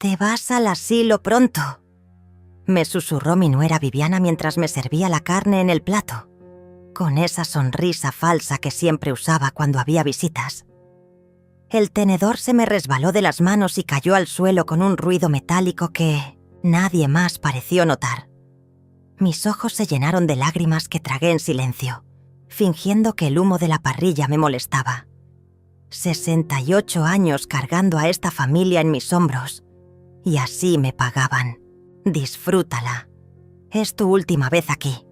«Te vas al asilo pronto», me susurró mi nuera Viviana mientras me servía la carne en el plato, con esa sonrisa falsa que siempre usaba cuando había visitas. El tenedor se me resbaló de las manos y cayó al suelo con un ruido metálico que nadie más pareció notar. Mis ojos se llenaron de lágrimas que tragué en silencio, fingiendo que el humo de la parrilla me molestaba. 68 años cargando a esta familia en mis hombros, y así me pagaban. «Disfrútala. Es tu última vez aquí»,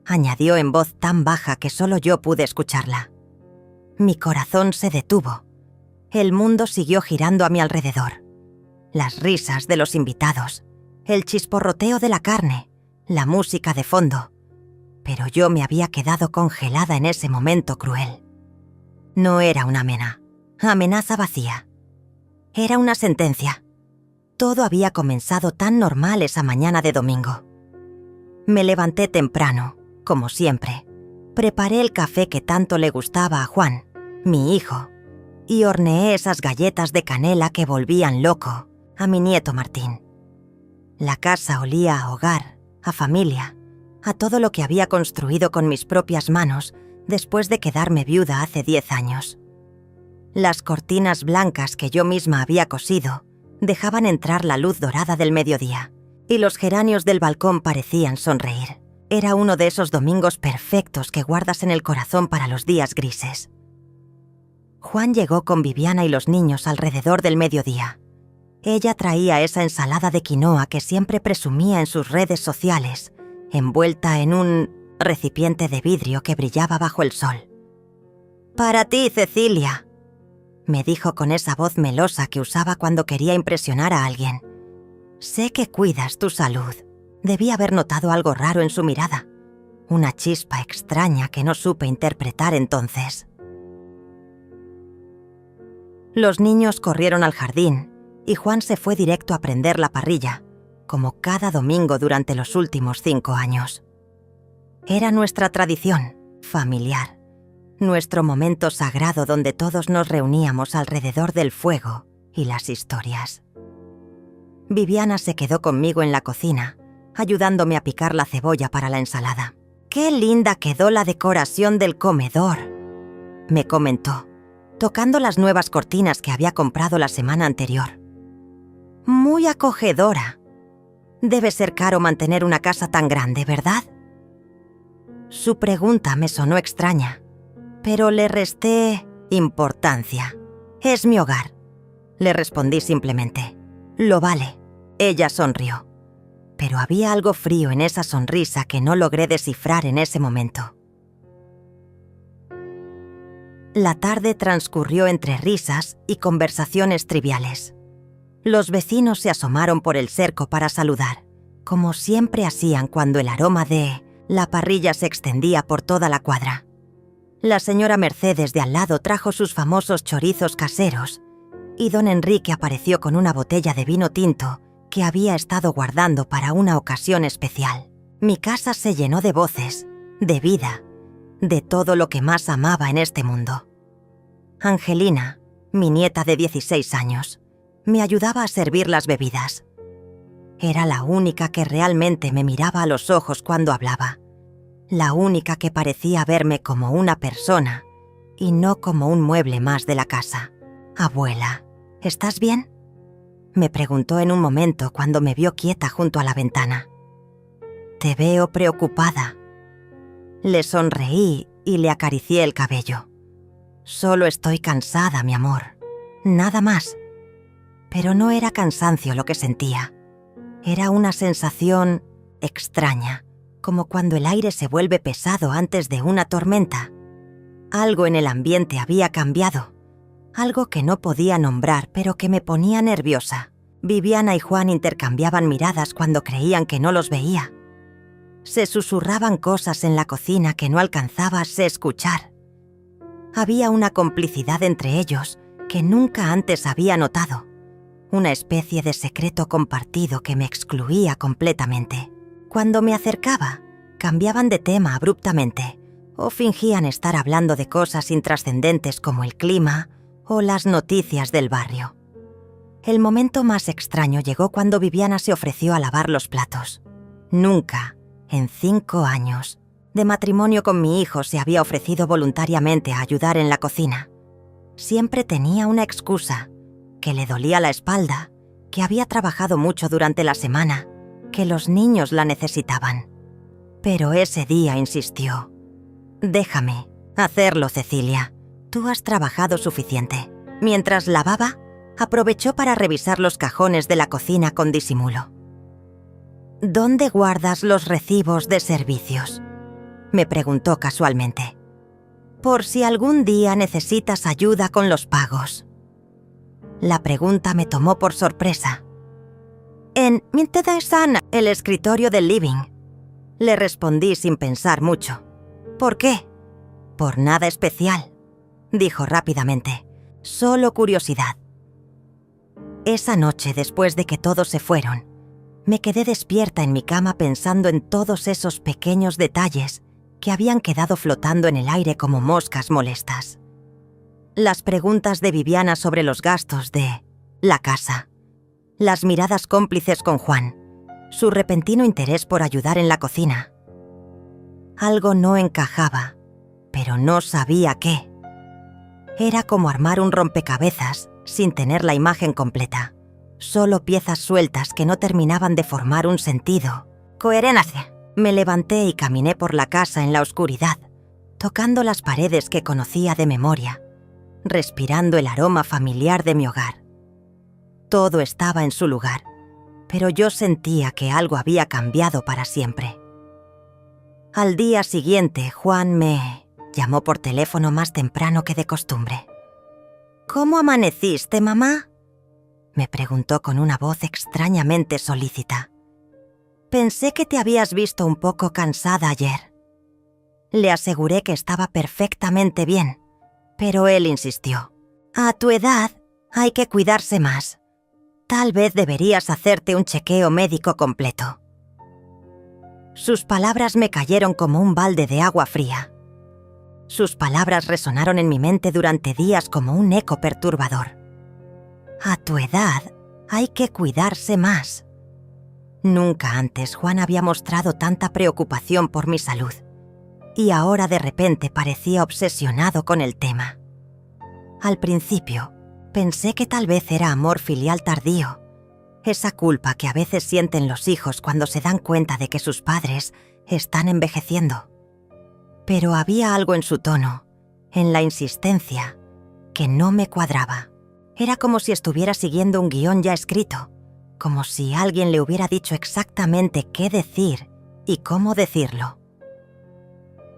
añadió en voz tan baja que solo yo pude escucharla. Mi corazón se detuvo. El mundo siguió girando a mi alrededor. Las risas de los invitados, el chisporroteo de la carne, la música de fondo. Pero yo me había quedado congelada en ese momento cruel. No era una amenaza vacía. Era una sentencia. Todo había comenzado tan normal esa mañana de domingo. Me levanté temprano, como siempre. Preparé el café que tanto le gustaba a Juan, mi hijo, y horneé esas galletas de canela que volvían loco a mi nieto Martín. La casa olía a hogar, a familia, a todo lo que había construido con mis propias manos después de quedarme viuda hace 10 años. Las cortinas blancas que yo misma había cosido dejaban entrar la luz dorada del mediodía, y los geranios del balcón parecían sonreír. Era uno de esos domingos perfectos que guardas en el corazón para los días grises. Juan llegó con Viviana y los niños alrededor del mediodía. Ella traía esa ensalada de quinoa que siempre presumía en sus redes sociales, envuelta en un recipiente de vidrio que brillaba bajo el sol. «Para ti, Cecilia», me dijo con esa voz melosa que usaba cuando quería impresionar a alguien. «Sé que cuidas tu salud». Debí haber notado algo raro en su mirada, una chispa extraña que no supe interpretar entonces. Los niños corrieron al jardín y Juan se fue directo a prender la parrilla, como cada domingo durante los últimos 5 años. Era nuestra tradición familiar, nuestro momento sagrado donde todos nos reuníamos alrededor del fuego y las historias. Viviana se quedó conmigo en la cocina, ayudándome a picar la cebolla para la ensalada. «Qué linda quedó la decoración del comedor», me comentó, tocando las nuevas cortinas que había comprado la semana anterior. «Muy acogedora. Debe ser caro mantener una casa tan grande, ¿verdad?» Su pregunta me sonó extraña, pero le resté importancia. «Es mi hogar», le respondí simplemente. «Lo vale». Ella sonrió, pero había algo frío en esa sonrisa que no logré descifrar en ese momento. La tarde transcurrió entre risas y conversaciones triviales. Los vecinos se asomaron por el cerco para saludar, como siempre hacían cuando el aroma de la parrilla se extendía por toda la cuadra. La señora Mercedes de al lado trajo sus famosos chorizos caseros y don Enrique apareció con una botella de vino tinto que había estado guardando para una ocasión especial. Mi casa se llenó de voces, de vida, de todo lo que más amaba en este mundo. Angelina, mi nieta de 16 años, me ayudaba a servir las bebidas. Era la única que realmente me miraba a los ojos cuando hablaba, la única que parecía verme como una persona y no como un mueble más de la casa. «Abuela, ¿estás bien?», me preguntó en un momento cuando me vio quieta junto a la ventana. «Te veo preocupada». Le sonreí y le acaricié el cabello. «Solo estoy cansada, mi amor. Nada más». Pero no era cansancio lo que sentía. Era una sensación extraña, como cuando el aire se vuelve pesado antes de una tormenta. Algo en el ambiente había cambiado. Algo que no podía nombrar, pero que me ponía nerviosa. Viviana y Juan intercambiaban miradas cuando creían que no los veía. Se susurraban cosas en la cocina que no alcanzaba a escuchar. Había una complicidad entre ellos que nunca antes había notado. Una especie de secreto compartido que me excluía completamente. Cuando me acercaba, cambiaban de tema abruptamente o fingían estar hablando de cosas intrascendentes como el clima o las noticias del barrio. El momento más extraño llegó cuando Viviana se ofreció a lavar los platos. Nunca, en 5 años, de matrimonio con mi hijo, se había ofrecido voluntariamente a ayudar en la cocina. Siempre tenía una excusa, que le dolía la espalda, que había trabajado mucho durante la semana, que los niños la necesitaban. Pero ese día insistió. «Déjame hacerlo, Cecilia. Tú has trabajado suficiente». Mientras lavaba, aprovechó para revisar los cajones de la cocina con disimulo. «¿Dónde guardas los recibos de servicios?», me preguntó casualmente. «Por si algún día necesitas ayuda con los pagos». La pregunta me tomó por sorpresa. «En Mintedesan, el escritorio del living», le respondí sin pensar mucho. «¿Por qué?». «Por nada especial», dijo rápidamente. «Solo curiosidad». Esa noche, después de que todos se fueron, me quedé despierta en mi cama pensando en todos esos pequeños detalles que habían quedado flotando en el aire como moscas molestas. Las preguntas de Viviana sobre los gastos de la casa, las miradas cómplices con Juan, su repentino interés por ayudar en la cocina. Algo no encajaba, pero no sabía qué. Era como armar un rompecabezas sin tener la imagen completa, solo piezas sueltas que no terminaban de formar un sentido. «Coherencia». Me levanté y caminé por la casa en la oscuridad, tocando las paredes que conocía de memoria, respirando el aroma familiar de mi hogar. Todo estaba en su lugar, pero yo sentía que algo había cambiado para siempre. Al día siguiente, Juan me llamó por teléfono más temprano que de costumbre. «¿Cómo amaneciste, mamá?», me preguntó con una voz extrañamente solícita. «Pensé que te habías visto un poco cansada ayer». Le aseguré que estaba perfectamente bien, pero él insistió. «A tu edad hay que cuidarse más. Tal vez deberías hacerte un chequeo médico completo». Sus palabras me cayeron como un balde de agua fría. Sus palabras resonaron en mi mente durante días como un eco perturbador. «A tu edad hay que cuidarse más». Nunca antes Juan había mostrado tanta preocupación por mi salud, y ahora de repente parecía obsesionado con el tema. Al principio, pensé que tal vez era amor filial tardío, esa culpa que a veces sienten los hijos cuando se dan cuenta de que sus padres están envejeciendo. Pero había algo en su tono, en la insistencia, que no me cuadraba. Era como si estuviera siguiendo un guión ya escrito, como si alguien le hubiera dicho exactamente qué decir y cómo decirlo.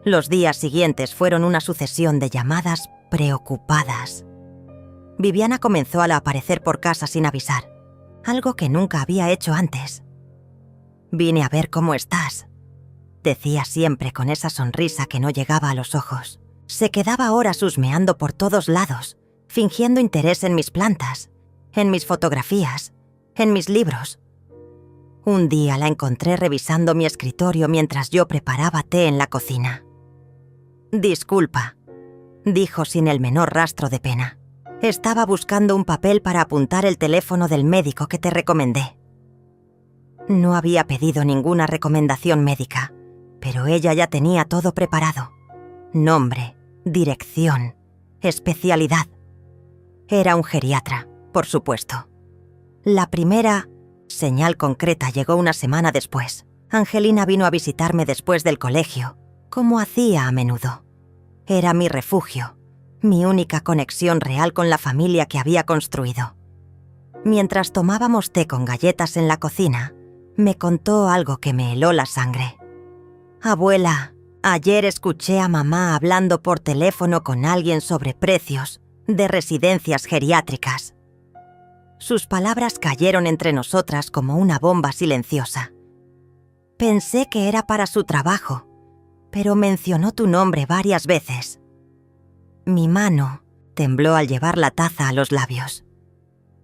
Los días siguientes fueron una sucesión de llamadas preocupadas. Viviana comenzó a aparecer por casa sin avisar, algo que nunca había hecho antes. «Vine a ver cómo estás», decía siempre con esa sonrisa que no llegaba a los ojos. Se quedaba horas husmeando por todos lados, fingiendo interés en mis plantas, en mis fotografías, en mis libros. Un día la encontré revisando mi escritorio mientras yo preparaba té en la cocina. «Disculpa», dijo sin el menor rastro de pena. «Estaba buscando un papel para apuntar el teléfono del médico que te recomendé». No había pedido ninguna recomendación médica, pero ella ya tenía todo preparado. Nombre, dirección, especialidad. Era un geriatra, por supuesto. La primera señal concreta llegó una semana después. Angelina vino a visitarme después del colegio, como hacía a menudo. Era mi refugio, mi única conexión real con la familia que había construido. Mientras tomábamos té con galletas en la cocina, me contó algo que me heló la sangre. «Abuela, ayer escuché a mamá hablando por teléfono con alguien sobre precios de residencias geriátricas». Sus palabras cayeron entre nosotras como una bomba silenciosa. «Pensé que era para su trabajo, pero mencionó tu nombre varias veces». Mi mano tembló al llevar la taza a los labios.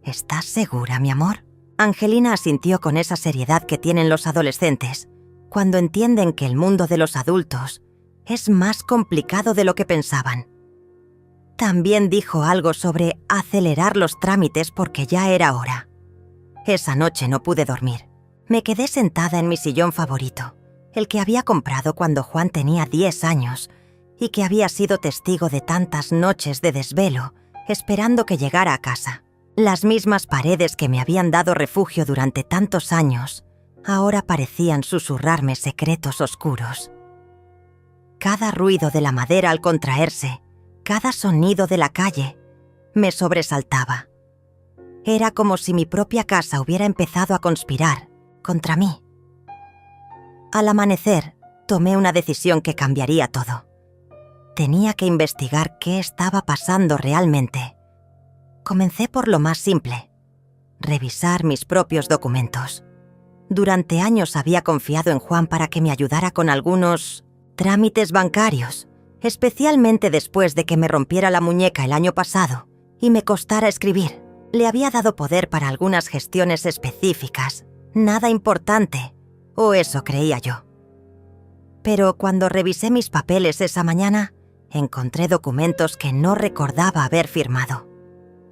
«¿Estás segura, mi amor?». Angelina asintió con esa seriedad que tienen los adolescentes cuando entienden que el mundo de los adultos es más complicado de lo que pensaban. También dijo algo sobre acelerar los trámites porque ya era hora. Esa noche no pude dormir. Me quedé sentada en mi sillón favorito, el que había comprado cuando Juan tenía 10 años y que había sido testigo de tantas noches de desvelo, esperando que llegara a casa. Las mismas paredes que me habían dado refugio durante tantos años, ahora parecían susurrarme secretos oscuros. Cada ruido de la madera al contraerse, cada sonido de la calle, me sobresaltaba. Era como si mi propia casa hubiera empezado a conspirar contra mí. Al amanecer, tomé una decisión que cambiaría todo. Tenía que investigar qué estaba pasando realmente. Comencé por lo más simple: revisar mis propios documentos. Durante años había confiado en Juan para que me ayudara con algunos trámites bancarios, especialmente después de que me rompiera la muñeca el año pasado y me costara escribir. Le había dado poder para algunas gestiones específicas, nada importante, o eso creía yo. Pero cuando revisé mis papeles esa mañana, encontré documentos que no recordaba haber firmado.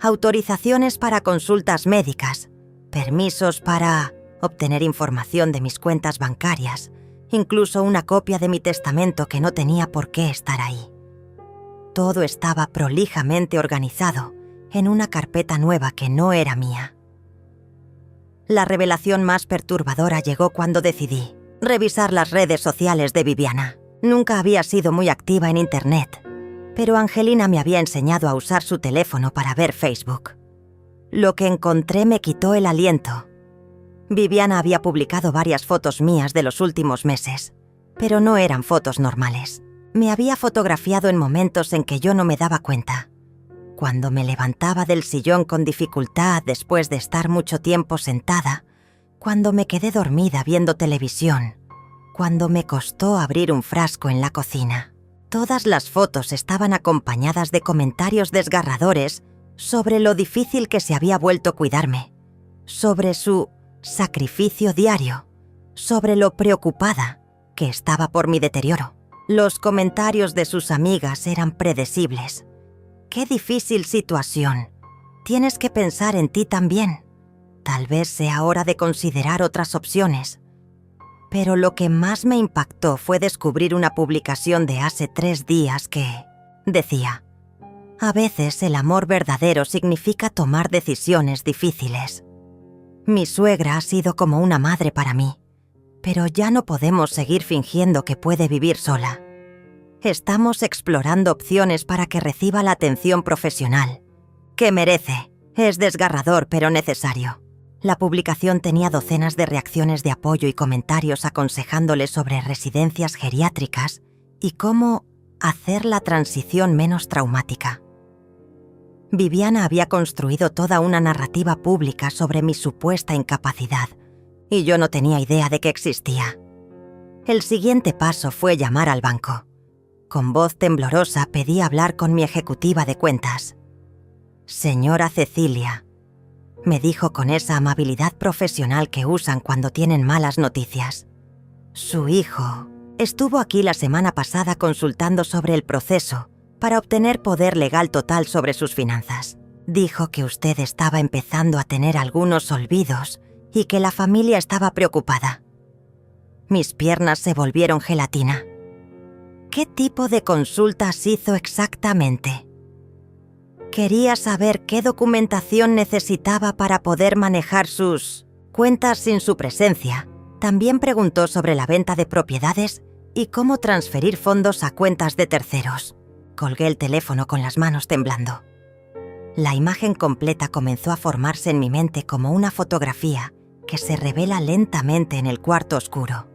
Autorizaciones para consultas médicas, permisos para obtener información de mis cuentas bancarias, incluso una copia de mi testamento que no tenía por qué estar ahí. Todo estaba prolijamente organizado en una carpeta nueva que no era mía. La revelación más perturbadora llegó cuando decidí revisar las redes sociales de Viviana. Nunca había sido muy activa en Internet, pero Angelina me había enseñado a usar su teléfono para ver Facebook. Lo que encontré me quitó el aliento. Viviana había publicado varias fotos mías de los últimos meses, pero no eran fotos normales. Me había fotografiado en momentos en que yo no me daba cuenta. Cuando me levantaba del sillón con dificultad después de estar mucho tiempo sentada, cuando me quedé dormida viendo televisión, cuando me costó abrir un frasco en la cocina. Todas las fotos estaban acompañadas de comentarios desgarradores sobre lo difícil que se había vuelto cuidarme, sobre su sacrificio diario, sobre lo preocupada que estaba por mi deterioro. Los comentarios de sus amigas eran predecibles. ¡Qué difícil situación! Tienes que pensar en ti también. Tal vez sea hora de considerar otras opciones. Pero lo que más me impactó fue descubrir una publicación de hace 3 días que decía: a veces el amor verdadero significa tomar decisiones difíciles. Mi suegra ha sido como una madre para mí, pero ya no podemos seguir fingiendo que puede vivir sola. Estamos explorando opciones para que reciba la atención profesional que merece. Es desgarrador, pero necesario. La publicación tenía docenas de reacciones de apoyo y comentarios aconsejándole sobre residencias geriátricas y cómo hacer la transición menos traumática. Viviana había construido toda una narrativa pública sobre mi supuesta incapacidad, y yo no tenía idea de que existía. El siguiente paso fue llamar al banco. Con voz temblorosa pedí hablar con mi ejecutiva de cuentas. «Señora Cecilia», me dijo con esa amabilidad profesional que usan cuando tienen malas noticias. «Su hijo estuvo aquí la semana pasada consultando sobre el proceso para obtener poder legal total sobre sus finanzas. Dijo que usted estaba empezando a tener algunos olvidos y que la familia estaba preocupada». Mis piernas se volvieron gelatina. ¿Qué tipo de consultas hizo exactamente? Quería saber qué documentación necesitaba para poder manejar sus cuentas sin su presencia. También preguntó sobre la venta de propiedades y cómo transferir fondos a cuentas de terceros. Colgué el teléfono con las manos temblando. La imagen completa comenzó a formarse en mi mente como una fotografía que se revela lentamente en el cuarto oscuro.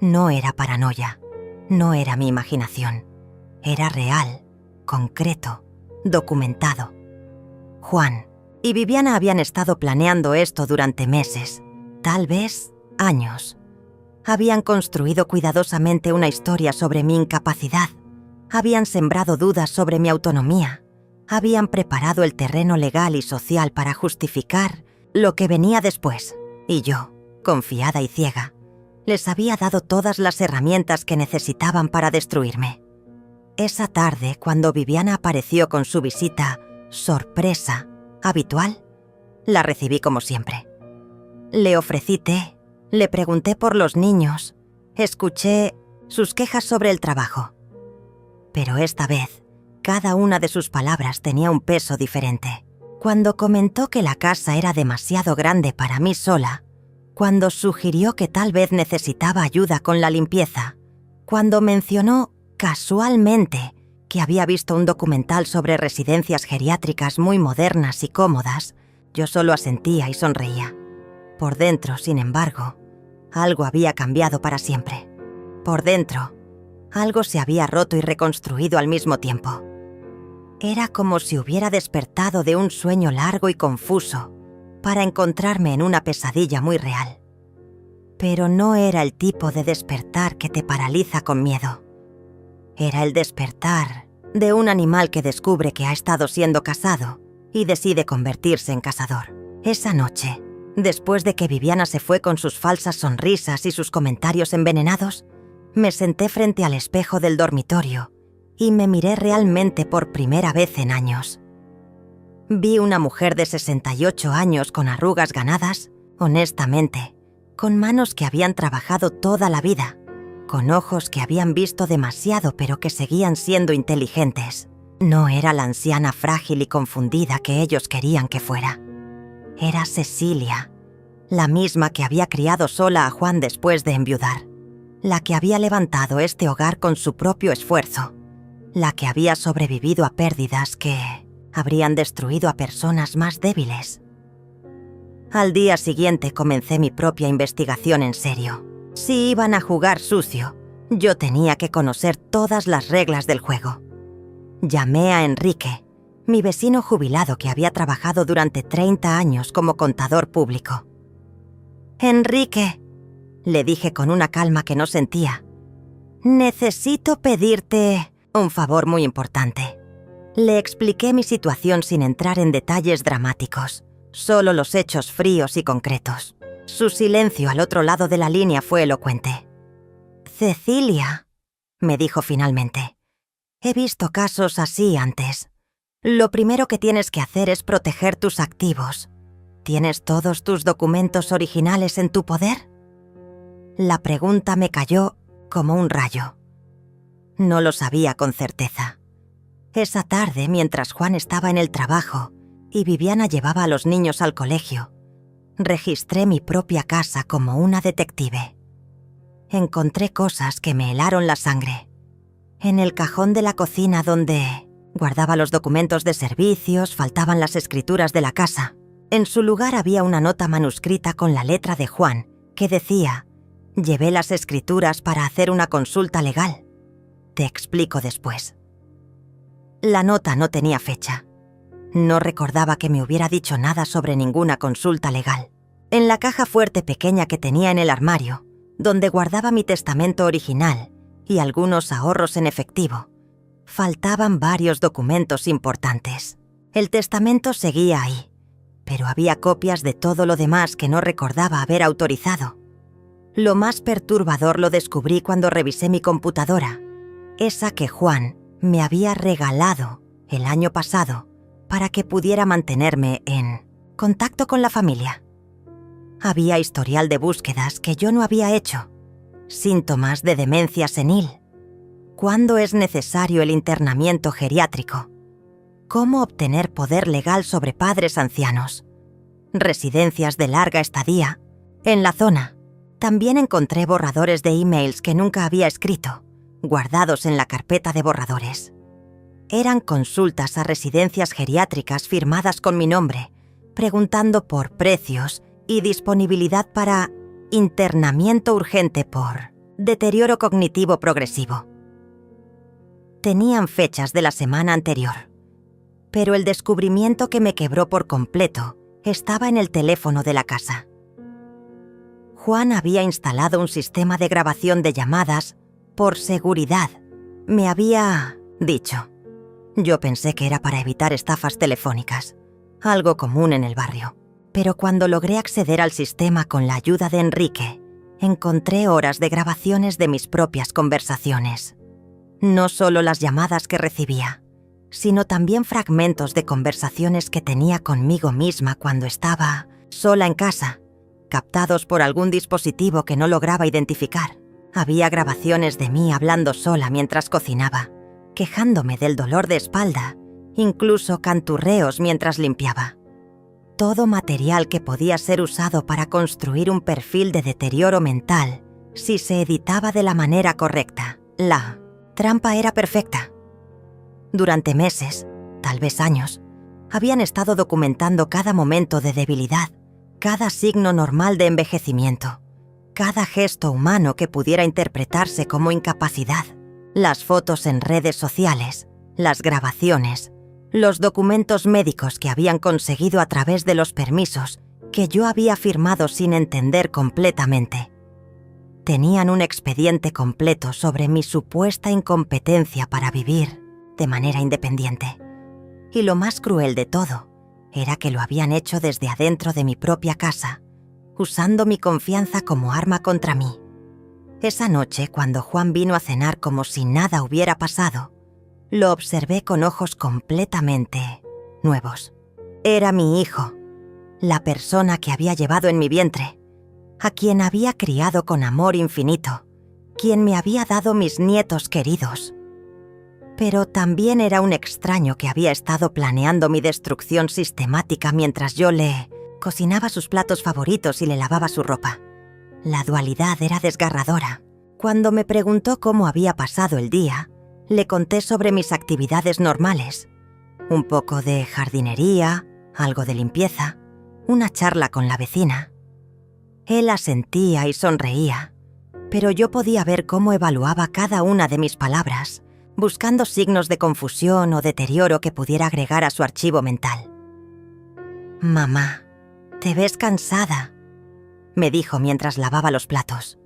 No era paranoia, no era mi imaginación. Era real, concreto, documentado. Juan y Viviana habían estado planeando esto durante meses, tal vez años. Habían construido cuidadosamente una historia sobre mi incapacidad. Habían sembrado dudas sobre mi autonomía. Habían preparado el terreno legal y social para justificar lo que venía después. Y yo, confiada y ciega, les había dado todas las herramientas que necesitaban para destruirme. Esa tarde, cuando Viviana apareció con su visita sorpresa habitual, la recibí como siempre. Le ofrecí té, le pregunté por los niños, escuché sus quejas sobre el trabajo. Pero esta vez, cada una de sus palabras tenía un peso diferente. Cuando comentó que la casa era demasiado grande para mí sola, cuando sugirió que tal vez necesitaba ayuda con la limpieza, cuando mencionó casualmente que había visto un documental sobre residencias geriátricas muy modernas y cómodas, yo solo asentía y sonreía. Por dentro, sin embargo, algo había cambiado para siempre. Por dentro, algo se había roto y reconstruido al mismo tiempo. Era como si hubiera despertado de un sueño largo y confuso para encontrarme en una pesadilla muy real. Pero no era el tipo de despertar que te paraliza con miedo. Era el despertar de un animal que descubre que ha estado siendo cazado y decide convertirse en cazador. Esa noche, después de que Viviana se fue con sus falsas sonrisas y sus comentarios envenenados, me senté frente al espejo del dormitorio y me miré realmente por primera vez en años. Vi una mujer de 68 años con arrugas ganadas, honestamente, con manos que habían trabajado toda la vida, con ojos que habían visto demasiado pero que seguían siendo inteligentes. No era la anciana frágil y confundida que ellos querían que fuera. Era Cecilia, la misma que había criado sola a Juan después de enviudar, la que había levantado este hogar con su propio esfuerzo, la que había sobrevivido a pérdidas que habrían destruido a personas más débiles. Al día siguiente comencé mi propia investigación en serio. Si iban a jugar sucio, yo tenía que conocer todas las reglas del juego. Llamé a Enrique, mi vecino jubilado que había trabajado durante 30 años como contador público. «Enrique», le dije con una calma que no sentía, «necesito pedirte un favor muy importante». Le expliqué mi situación sin entrar en detalles dramáticos, solo los hechos fríos y concretos. Su silencio al otro lado de la línea fue elocuente. «Cecilia», me dijo finalmente, «he visto casos así antes. Lo primero que tienes que hacer es proteger tus activos. ¿Tienes todos tus documentos originales en tu poder?». La pregunta me cayó como un rayo. No lo sabía con certeza. Esa tarde, mientras Juan estaba en el trabajo y Viviana llevaba a los niños al colegio, registré mi propia casa como una detective. Encontré cosas que me helaron la sangre. En el cajón de la cocina donde guardaba los documentos de servicios, faltaban las escrituras de la casa. En su lugar había una nota manuscrita con la letra de Juan que decía: «Llevé las escrituras para hacer una consulta legal. Te explico después». La nota no tenía fecha. No recordaba que me hubiera dicho nada sobre ninguna consulta legal. En la caja fuerte pequeña que tenía en el armario, donde guardaba mi testamento original y algunos ahorros en efectivo, faltaban varios documentos importantes. El testamento seguía ahí, pero había copias de todo lo demás que no recordaba haber autorizado. Lo más perturbador lo descubrí cuando revisé mi computadora, esa que Juan me había regalado el año pasado para que pudiera mantenerme en contacto con la familia. Había historial de búsquedas que yo no había hecho, síntomas de demencia senil, cuándo es necesario el internamiento geriátrico, cómo obtener poder legal sobre padres ancianos, residencias de larga estadía en la zona. También encontré borradores de emails que nunca había escrito, guardados en la carpeta de borradores. Eran consultas a residencias geriátricas firmadas con mi nombre, preguntando por precios y disponibilidad para internamiento urgente por deterioro cognitivo progresivo. Tenían fechas de la semana anterior, pero el descubrimiento que me quebró por completo estaba en el teléfono de la casa. Juan había instalado un sistema de grabación de llamadas por seguridad, me había dicho. Yo pensé que era para evitar estafas telefónicas, algo común en el barrio. Pero cuando logré acceder al sistema con la ayuda de Enrique, encontré horas de grabaciones de mis propias conversaciones. No solo las llamadas que recibía, sino también fragmentos de conversaciones que tenía conmigo misma cuando estaba sola en casa, captados por algún dispositivo que no lograba identificar. Había grabaciones de mí hablando sola mientras cocinaba, quejándome del dolor de espalda, incluso canturreos mientras limpiaba. Todo material que podía ser usado para construir un perfil de deterioro mental si se editaba de la manera correcta. La trampa era perfecta. Durante meses, tal vez años, habían estado documentando cada momento de debilidad, cada signo normal de envejecimiento, cada gesto humano que pudiera interpretarse como incapacidad. Las fotos en redes sociales, las grabaciones, los documentos médicos que habían conseguido a través de los permisos que yo había firmado sin entender completamente. Tenían un expediente completo sobre mi supuesta incompetencia para vivir de manera independiente. Y lo más cruel de todo era que lo habían hecho desde adentro de mi propia casa, usando mi confianza como arma contra mí. Esa noche, cuando Juan vino a cenar como si nada hubiera pasado, lo observé con ojos completamente nuevos. Era mi hijo, la persona que había llevado en mi vientre, a quien había criado con amor infinito, quien me había dado mis nietos queridos. Pero también era un extraño que había estado planeando mi destrucción sistemática mientras yo le cocinaba sus platos favoritos y le lavaba su ropa. La dualidad era desgarradora. Cuando me preguntó cómo había pasado el día, le conté sobre mis actividades normales. Un poco de jardinería, algo de limpieza, una charla con la vecina. Él asentía y sonreía, pero yo podía ver cómo evaluaba cada una de mis palabras, buscando signos de confusión o deterioro que pudiera agregar a su archivo mental. «Mamá, te ves cansada», me dijo mientras lavaba los platos.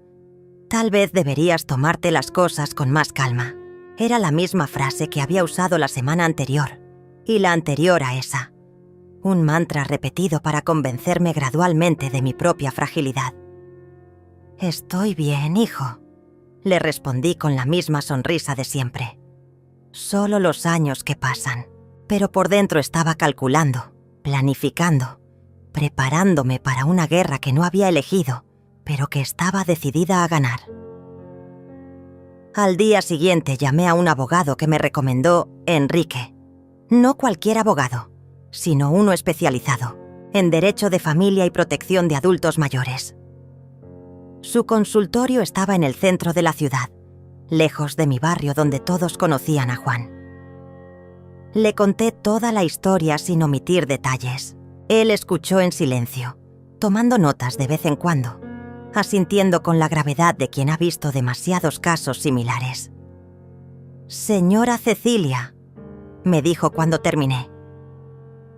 «Tal vez deberías tomarte las cosas con más calma». Era la misma frase que había usado la semana anterior, y la anterior a esa. Un mantra repetido para convencerme gradualmente de mi propia fragilidad. «Estoy bien, hijo», le respondí con la misma sonrisa de siempre. Solo los años que pasan, pero por dentro estaba calculando, planificando, preparándome para una guerra que no había elegido, pero que estaba decidida a ganar. Al día siguiente llamé a un abogado que me recomendó Enrique. No cualquier abogado, sino uno especializado en derecho de familia y protección de adultos mayores. Su consultorio estaba en el centro de la ciudad, lejos de mi barrio donde todos conocían a Juan. Le conté toda la historia sin omitir detalles. Él escuchó en silencio, tomando notas de vez en cuando, asintiendo con la gravedad de quien ha visto demasiados casos similares. «Señora Cecilia», me dijo cuando terminé,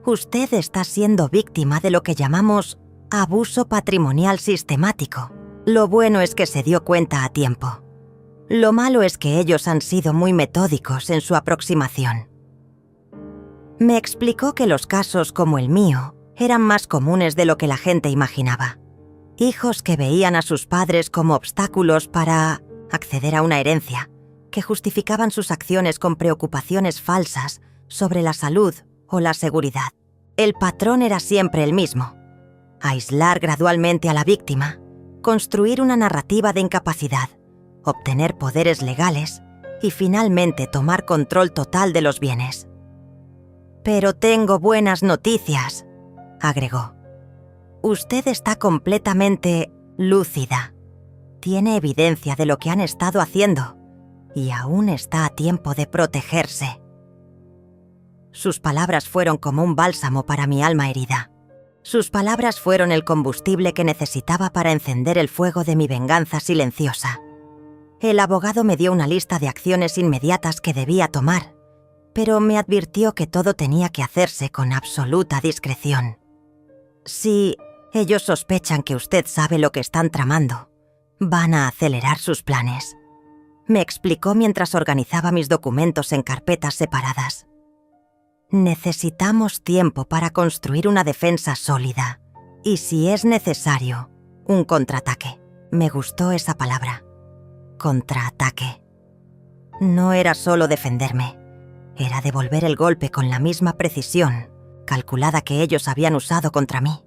«usted está siendo víctima de lo que llamamos abuso patrimonial sistemático. Lo bueno es que se dio cuenta a tiempo. Lo malo es que ellos han sido muy metódicos en su aproximación». Me explicó que los casos como el mío eran más comunes de lo que la gente imaginaba. Hijos que veían a sus padres como obstáculos para acceder a una herencia, que justificaban sus acciones con preocupaciones falsas sobre la salud o la seguridad. El patrón era siempre el mismo: aislar gradualmente a la víctima, construir una narrativa de incapacidad, obtener poderes legales y finalmente tomar control total de los bienes. «Pero tengo buenas noticias», agregó. «Usted está completamente lúcida. Tiene evidencia de lo que han estado haciendo y aún está a tiempo de protegerse». Sus palabras fueron como un bálsamo para mi alma herida. Sus palabras fueron el combustible que necesitaba para encender el fuego de mi venganza silenciosa. El abogado me dio una lista de acciones inmediatas que debía tomar, pero me advirtió que todo tenía que hacerse con absoluta discreción. «Si ellos sospechan que usted sabe lo que están tramando, van a acelerar sus planes», me explicó mientras organizaba mis documentos en carpetas separadas. «Necesitamos tiempo para construir una defensa sólida y, si es necesario, un contraataque». Me gustó esa palabra. Contraataque. No era solo defenderme, era devolver el golpe con la misma precisión calculada que ellos habían usado contra mí.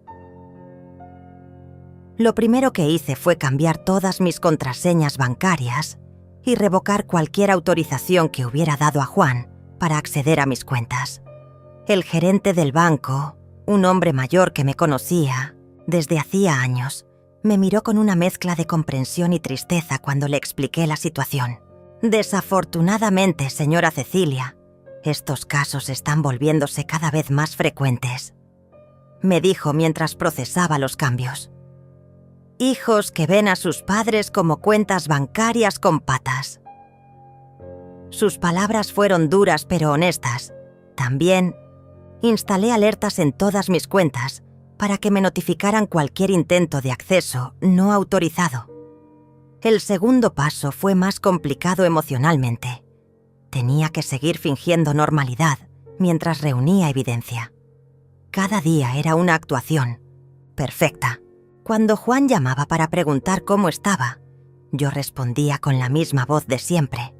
Lo primero que hice fue cambiar todas mis contraseñas bancarias y revocar cualquier autorización que hubiera dado a Juan para acceder a mis cuentas. El gerente del banco, un hombre mayor que me conocía desde hacía años, me miró con una mezcla de comprensión y tristeza cuando le expliqué la situación. Desafortunadamente, señora Cecilia, estos casos están volviéndose cada vez más frecuentes, me dijo mientras procesaba los cambios. Hijos que ven a sus padres como cuentas bancarias con patas. Sus palabras fueron duras pero honestas. También instalé alertas en todas mis cuentas para que me notificaran cualquier intento de acceso no autorizado. El segundo paso fue más complicado emocionalmente. Tenía que seguir fingiendo normalidad mientras reunía evidencia. Cada día era una actuación perfecta. Cuando Juan llamaba para preguntar cómo estaba, yo respondía con la misma voz de siempre.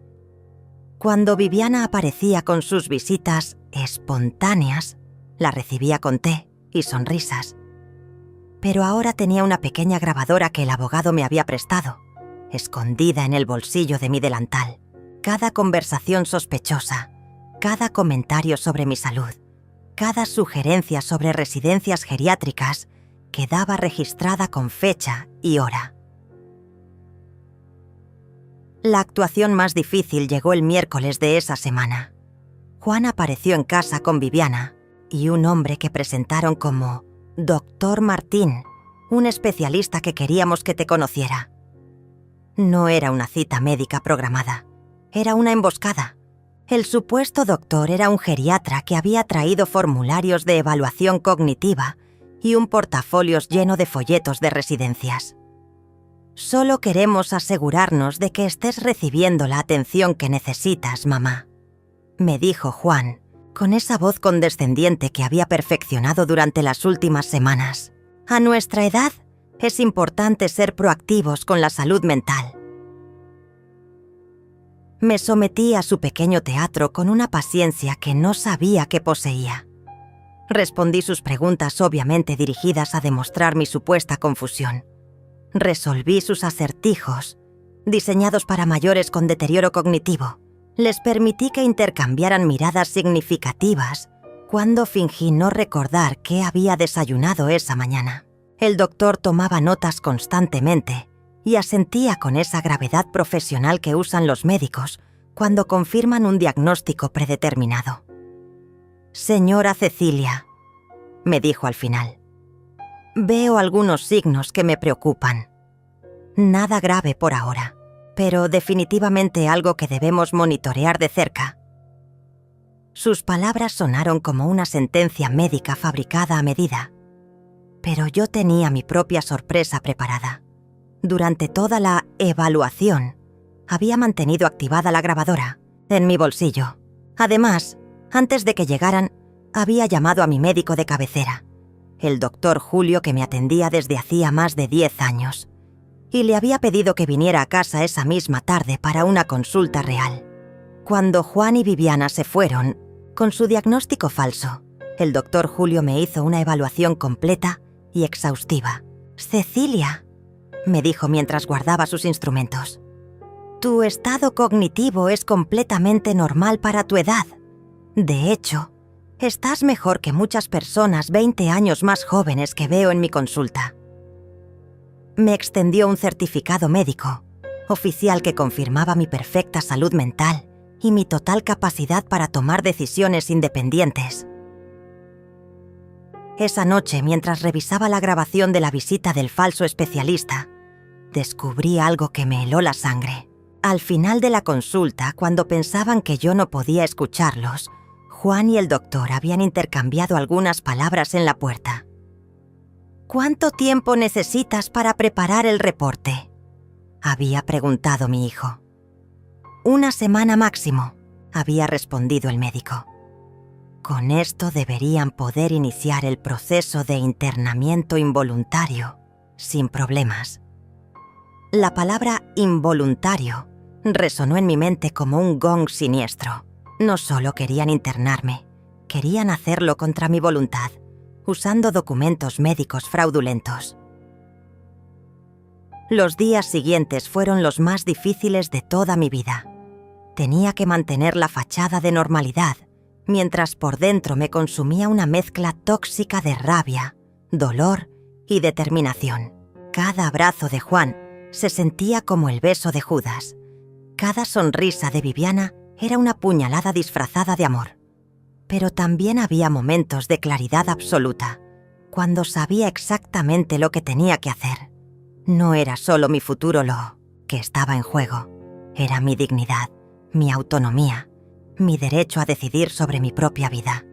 Cuando Viviana aparecía con sus visitas espontáneas, la recibía con té y sonrisas. Pero ahora tenía una pequeña grabadora que el abogado me había prestado, escondida en el bolsillo de mi delantal. Cada conversación sospechosa, cada comentario sobre mi salud, cada sugerencia sobre residencias geriátricas quedaba registrada con fecha y hora. La actuación más difícil llegó el miércoles de esa semana. Juan apareció en casa con Viviana y un hombre que presentaron como Dr. Martín, un especialista que queríamos que te conociera. No era una cita médica programada, era una emboscada. El supuesto doctor era un geriatra que había traído formularios de evaluación cognitiva y un portafolio lleno de folletos de residencias. Solo queremos asegurarnos de que estés recibiendo la atención que necesitas, mamá, me dijo Juan, con esa voz condescendiente que había perfeccionado durante las últimas semanas. A nuestra edad, es importante ser proactivos con la salud mental. Me sometí a su pequeño teatro con una paciencia que no sabía que poseía. Respondí sus preguntas obviamente dirigidas a demostrar mi supuesta confusión. Resolví sus acertijos, diseñados para mayores con deterioro cognitivo. Les permití que intercambiaran miradas significativas cuando fingí no recordar qué había desayunado esa mañana. El doctor tomaba notas constantemente y asentía con esa gravedad profesional que usan los médicos cuando confirman un diagnóstico predeterminado. Señora Cecilia, me dijo al final, veo algunos signos que me preocupan. Nada grave por ahora, pero definitivamente algo que debemos monitorear de cerca. Sus palabras sonaron como una sentencia médica fabricada a medida, pero yo tenía mi propia sorpresa preparada. Durante toda la evaluación, había mantenido activada la grabadora en mi bolsillo. Además, antes de que llegaran, había llamado a mi médico de cabecera, el doctor Julio, que me atendía desde hacía más de 10 años, y le había pedido que viniera a casa esa misma tarde para una consulta real. Cuando Juan y Viviana se fueron, con su diagnóstico falso, el doctor Julio me hizo una evaluación completa y exhaustiva. Cecilia, me dijo mientras guardaba sus instrumentos, tu estado cognitivo es completamente normal para tu edad. De hecho, estás mejor que muchas personas 20 años más jóvenes que veo en mi consulta. Me extendió un certificado médico, oficial, que confirmaba mi perfecta salud mental y mi total capacidad para tomar decisiones independientes. Esa noche, mientras revisaba la grabación de la visita del falso especialista, descubrí algo que me heló la sangre. Al final de la consulta, cuando pensaban que yo no podía escucharlos, Juan y el doctor habían intercambiado algunas palabras en la puerta. ¿Cuánto tiempo necesitas para preparar el reporte?, había preguntado mi hijo. 1 semana máximo, había respondido el médico. Con esto deberían poder iniciar el proceso de internamiento involuntario sin problemas. La palabra involuntario Resonó en mi mente como un gong siniestro. No solo querían internarme, querían hacerlo contra mi voluntad, usando documentos médicos fraudulentos. Los días siguientes fueron los más difíciles de toda mi vida. Tenía que mantener la fachada de normalidad, mientras por dentro me consumía una mezcla tóxica de rabia, dolor y determinación. Cada abrazo de Juan se sentía como el beso de Judas. Cada sonrisa de Viviana era una puñalada disfrazada de amor. Pero también había momentos de claridad absoluta, cuando sabía exactamente lo que tenía que hacer. No era solo mi futuro lo que estaba en juego, era mi dignidad, mi autonomía, mi derecho a decidir sobre mi propia vida.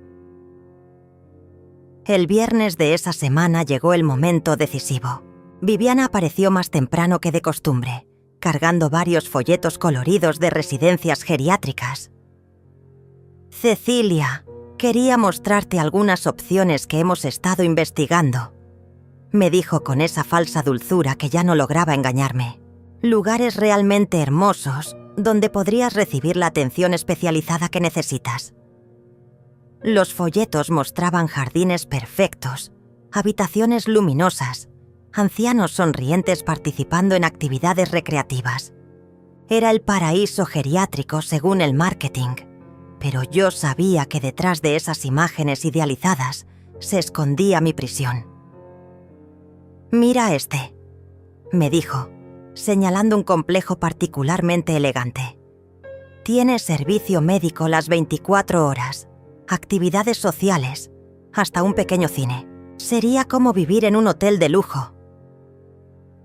El viernes de esa semana llegó el momento decisivo. Viviana apareció más temprano que de costumbre, cargando varios folletos coloridos de residencias geriátricas. «Cecilia, quería mostrarte algunas opciones que hemos estado investigando», me dijo con esa falsa dulzura que ya no lograba engañarme. «Lugares realmente hermosos donde podrías recibir la atención especializada que necesitas». Los folletos mostraban jardines perfectos, habitaciones luminosas, ancianos sonrientes participando en actividades recreativas. Era el paraíso geriátrico según el marketing, pero yo sabía que detrás de esas imágenes idealizadas se escondía mi prisión. «Mira este», me dijo, señalando un complejo particularmente elegante. «Tiene servicio médico las 24 horas, actividades sociales, hasta un pequeño cine. Sería como vivir en un hotel de lujo».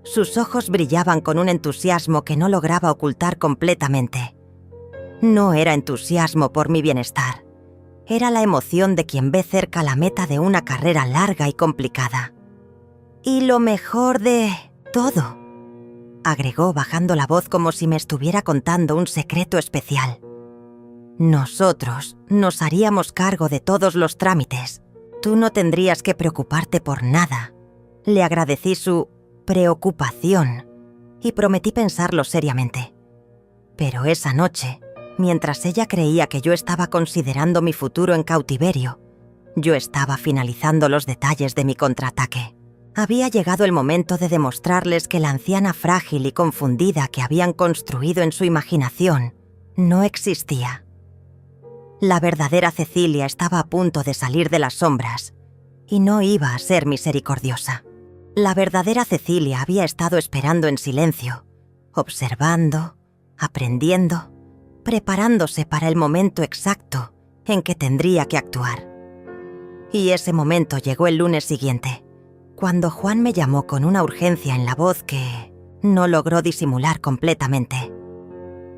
Sus ojos brillaban con un entusiasmo que no lograba ocultar completamente. No era entusiasmo por mi bienestar. Era la emoción de quien ve cerca la meta de una carrera larga y complicada. «Y lo mejor de todo», agregó bajando la voz como si me estuviera contando un secreto especial. «Nosotros nos haríamos cargo de todos los trámites. Tú no tendrías que preocuparte por nada». Le agradecí su preocupación y prometí pensarlo seriamente. Pero esa noche, mientras ella creía que yo estaba considerando mi futuro en cautiverio, yo estaba finalizando los detalles de mi contraataque. Había llegado el momento de demostrarles que la anciana frágil y confundida que habían construido en su imaginación no existía. La verdadera Cecilia estaba a punto de salir de las sombras y no iba a ser misericordiosa. La verdadera Cecilia había estado esperando en silencio, observando, aprendiendo, preparándose para el momento exacto en que tendría que actuar. Y ese momento llegó el lunes siguiente, cuando Juan me llamó con una urgencia en la voz que no logró disimular completamente.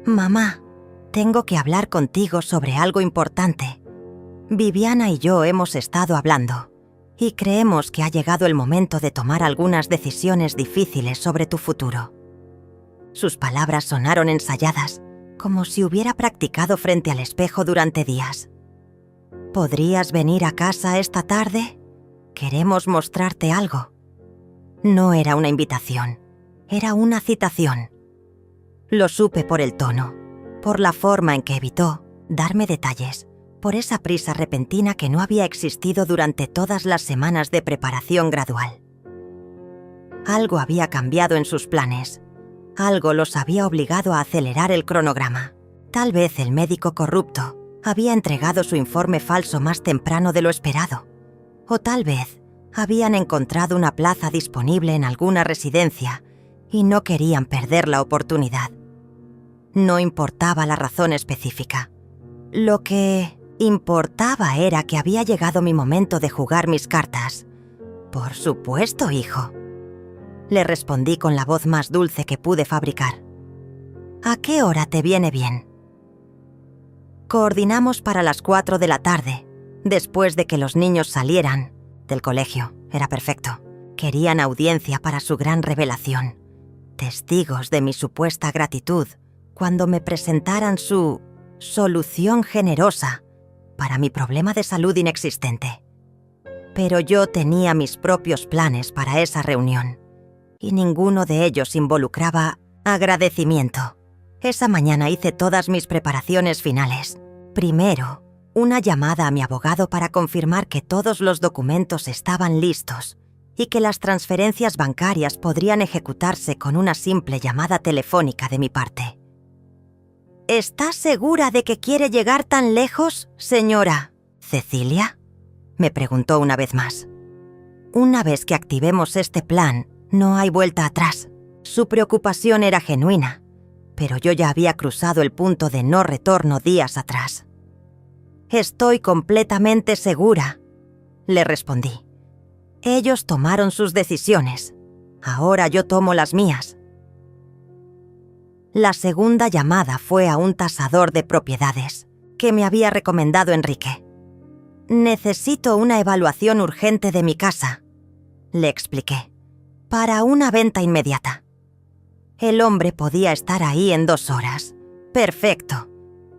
«Mamá, tengo que hablar contigo sobre algo importante. Viviana y yo hemos estado hablando y creemos que ha llegado el momento de tomar algunas decisiones difíciles sobre tu futuro». Sus palabras sonaron ensayadas, como si hubiera practicado frente al espejo durante días. «¿Podrías venir a casa esta tarde? Queremos mostrarte algo». No era una invitación, era una citación. Lo supe por el tono, por la forma en que evitó darme detalles, por esa prisa repentina que no había existido durante todas las semanas de preparación gradual. Algo había cambiado en sus planes. Algo los había obligado a acelerar el cronograma. Tal vez el médico corrupto había entregado su informe falso más temprano de lo esperado. O tal vez habían encontrado una plaza disponible en alguna residencia y no querían perder la oportunidad. No importaba la razón específica. Lo que importaba era que había llegado mi momento de jugar mis cartas. «Por supuesto, hijo», le respondí con la voz más dulce que pude fabricar. «¿A qué hora te viene bien?» Coordinamos para las 4 de la tarde, después de que los niños salieran del colegio. Era perfecto. Querían audiencia para su gran revelación. Testigos de mi supuesta gratitud cuando me presentaran su solución generosa para mi problema de salud inexistente. Pero yo tenía mis propios planes para esa reunión y ninguno de ellos involucraba agradecimiento. Esa mañana hice todas mis preparaciones finales. Primero, una llamada a mi abogado para confirmar que todos los documentos estaban listos y que las transferencias bancarias podrían ejecutarse con una simple llamada telefónica de mi parte. ¿Está segura de que quiere llegar tan lejos, señora Cecilia?, me preguntó una vez más. Una vez que activemos este plan, no hay vuelta atrás. Su preocupación era genuina, pero yo ya había cruzado el punto de no retorno días atrás. Estoy completamente segura, le respondí. Ellos tomaron sus decisiones. Ahora yo tomo las mías. La segunda llamada fue a un tasador de propiedades que me había recomendado Enrique. Necesito una evaluación urgente de mi casa, le expliqué, para una venta inmediata. El hombre podía estar ahí en 2 horas. Perfecto.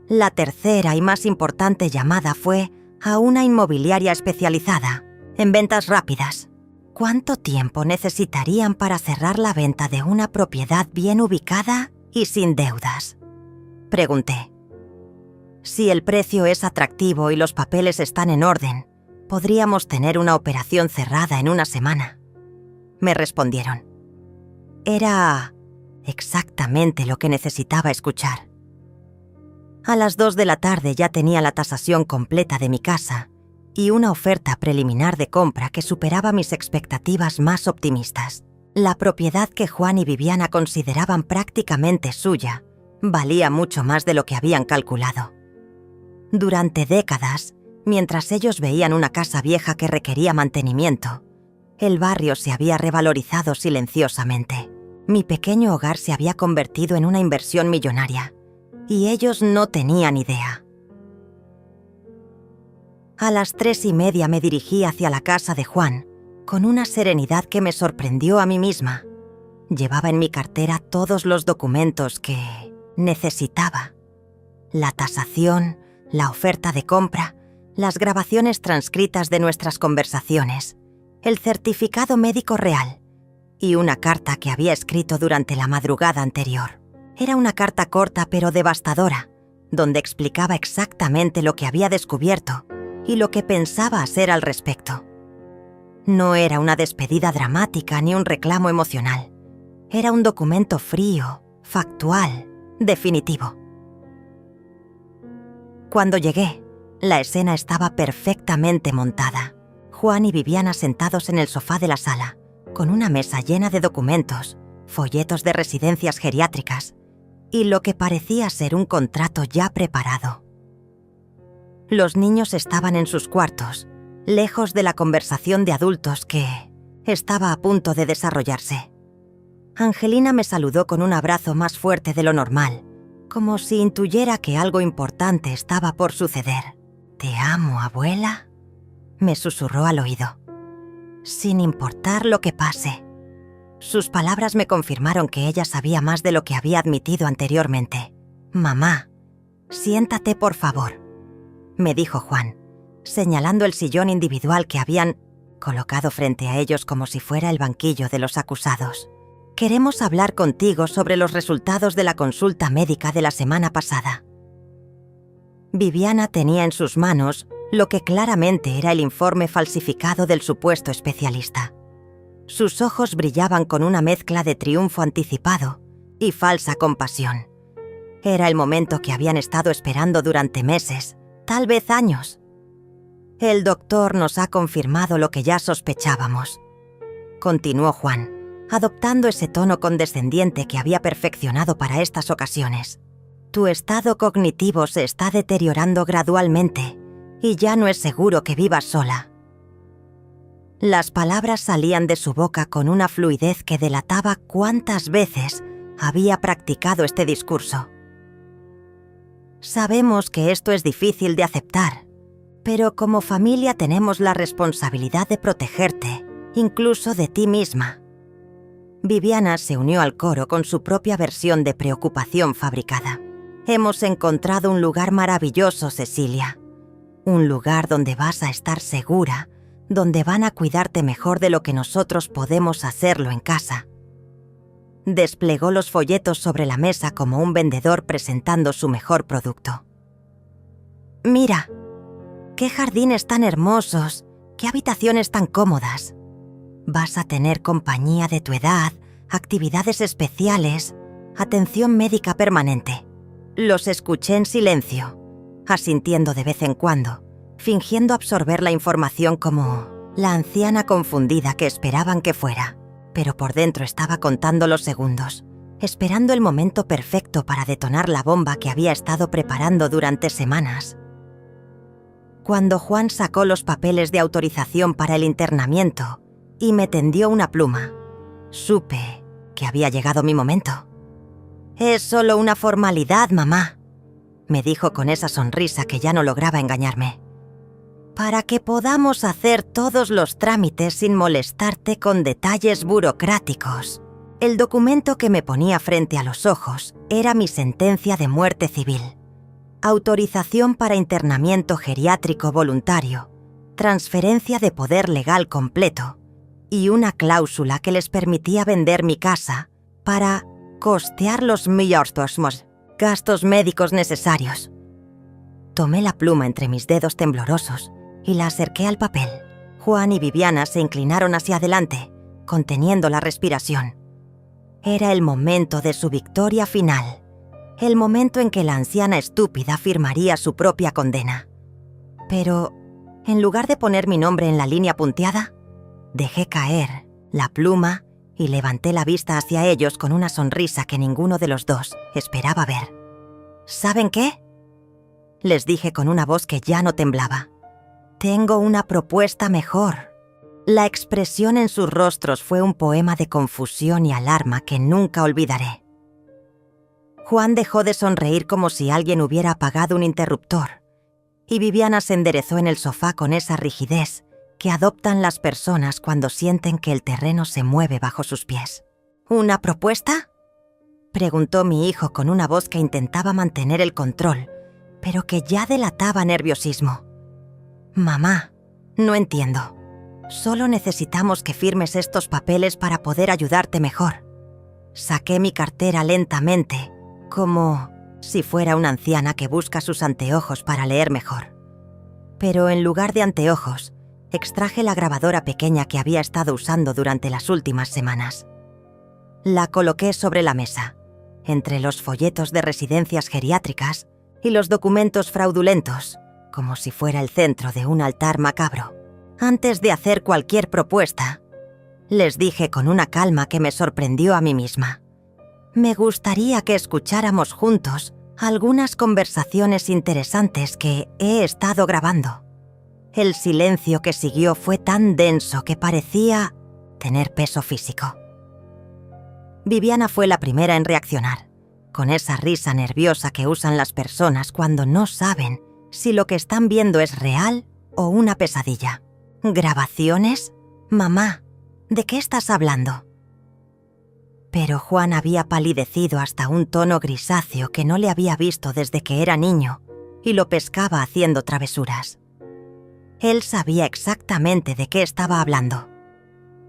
La tercera y más importante llamada fue a una inmobiliaria especializada en ventas rápidas. ¿Cuánto tiempo necesitarían para cerrar la venta de una propiedad bien ubicada y sin deudas?, pregunté. Si el precio es atractivo y los papeles están en orden, podríamos tener una operación cerrada en una semana, me respondieron. Era exactamente lo que necesitaba escuchar. A las 2 de la tarde ya tenía la tasación completa de mi casa y una oferta preliminar de compra que superaba mis expectativas más optimistas. La propiedad que Juan y Viviana consideraban prácticamente suya valía mucho más de lo que habían calculado. Durante décadas, mientras ellos veían una casa vieja que requería mantenimiento, el barrio se había revalorizado silenciosamente. Mi pequeño hogar se había convertido en una inversión millonaria, y ellos no tenían idea. A las 3:30 me dirigí hacia la casa de Juan, con una serenidad que me sorprendió a mí misma. Llevaba en mi cartera todos los documentos que necesitaba: la tasación, la oferta de compra, las grabaciones transcritas de nuestras conversaciones, el certificado médico real y una carta que había escrito durante la madrugada anterior. Era una carta corta pero devastadora, donde explicaba exactamente lo que había descubierto y lo que pensaba hacer al respecto. No era una despedida dramática ni un reclamo emocional. Era un documento frío, factual, definitivo. Cuando llegué, la escena estaba perfectamente montada. Juan y Viviana sentados en el sofá de la sala, con una mesa llena de documentos, folletos de residencias geriátricas y lo que parecía ser un contrato ya preparado. Los niños estaban en sus cuartos, lejos de la conversación de adultos que estaba a punto de desarrollarse. Angelina me saludó con un abrazo más fuerte de lo normal, como si intuyera que algo importante estaba por suceder. «Te amo, abuela», me susurró al oído. Sin importar lo que pase. Sus palabras me confirmaron que ella sabía más de lo que había admitido anteriormente. «Mamá, siéntate por favor», me dijo Juan, señalando el sillón individual que habían colocado frente a ellos como si fuera el banquillo de los acusados. «Queremos hablar contigo sobre los resultados de la consulta médica de la semana pasada». Viviana tenía en sus manos lo que claramente era el informe falsificado del supuesto especialista. Sus ojos brillaban con una mezcla de triunfo anticipado y falsa compasión. Era el momento que habían estado esperando durante meses, tal vez años. «El doctor nos ha confirmado lo que ya sospechábamos», continuó Juan, adoptando ese tono condescendiente que había perfeccionado para estas ocasiones. «Tu estado cognitivo se está deteriorando gradualmente y ya no es seguro que vivas sola». Las palabras salían de su boca con una fluidez que delataba cuántas veces había practicado este discurso. «Sabemos que esto es difícil de aceptar, pero como familia tenemos la responsabilidad de protegerte, incluso de ti misma». Viviana se unió al coro con su propia versión de preocupación fabricada. «Hemos encontrado un lugar maravilloso, Cecilia. Un lugar donde vas a estar segura, donde van a cuidarte mejor de lo que nosotros podemos hacerlo en casa». Desplegó los folletos sobre la mesa como un vendedor presentando su mejor producto. «Mira, qué jardines tan hermosos, qué habitaciones tan cómodas. Vas a tener compañía de tu edad, actividades especiales, atención médica permanente». Los escuché en silencio, asintiendo de vez en cuando, fingiendo absorber la información como la anciana confundida que esperaban que fuera, pero por dentro estaba contando los segundos, esperando el momento perfecto para detonar la bomba que había estado preparando durante semanas. Cuando Juan sacó los papeles de autorización para el internamiento y me tendió una pluma, supe que había llegado mi momento. «Es solo una formalidad, mamá», me dijo con esa sonrisa que ya no lograba engañarme. «Para que podamos hacer todos los trámites sin molestarte con detalles burocráticos». El documento que me ponía frente a los ojos era mi sentencia de muerte civil. Autorización para internamiento geriátrico voluntario, transferencia de poder legal completo y una cláusula que les permitía vender mi casa para costear los mayores gastos médicos necesarios. Tomé la pluma entre mis dedos temblorosos y la acerqué al papel. Juan y Viviana se inclinaron hacia adelante, conteniendo la respiración. Era el momento de su victoria final, el momento en que la anciana estúpida firmaría su propia condena. Pero, en lugar de poner mi nombre en la línea punteada, dejé caer la pluma y levanté la vista hacia ellos con una sonrisa que ninguno de los dos esperaba ver. «¿Saben qué?», les dije con una voz que ya no temblaba. «Tengo una propuesta mejor». La expresión en sus rostros fue un poema de confusión y alarma que nunca olvidaré. Juan dejó de sonreír como si alguien hubiera apagado un interruptor, y Viviana se enderezó en el sofá con esa rigidez que adoptan las personas cuando sienten que el terreno se mueve bajo sus pies. «¿Una propuesta?», preguntó mi hijo con una voz que intentaba mantener el control, pero que ya delataba nerviosismo. «Mamá, no entiendo. Solo necesitamos que firmes estos papeles para poder ayudarte mejor». Saqué mi cartera lentamente, como si fuera una anciana que busca sus anteojos para leer mejor. Pero en lugar de anteojos, extraje la grabadora pequeña que había estado usando durante las últimas semanas. La coloqué sobre la mesa, entre los folletos de residencias geriátricas y los documentos fraudulentos, como si fuera el centro de un altar macabro. Antes de hacer cualquier propuesta, les dije con una calma que me sorprendió a mí misma: «Me gustaría que escucháramos juntos algunas conversaciones interesantes que he estado grabando». El silencio que siguió fue tan denso que parecía tener peso físico. Viviana fue la primera en reaccionar, con esa risa nerviosa que usan las personas cuando no saben si lo que están viendo es real o una pesadilla. «¿Grabaciones? Mamá, ¿de qué estás hablando?». Pero Juan había palidecido hasta un tono grisáceo que no le había visto desde que era niño y lo pescaba haciendo travesuras. Él sabía exactamente de qué estaba hablando.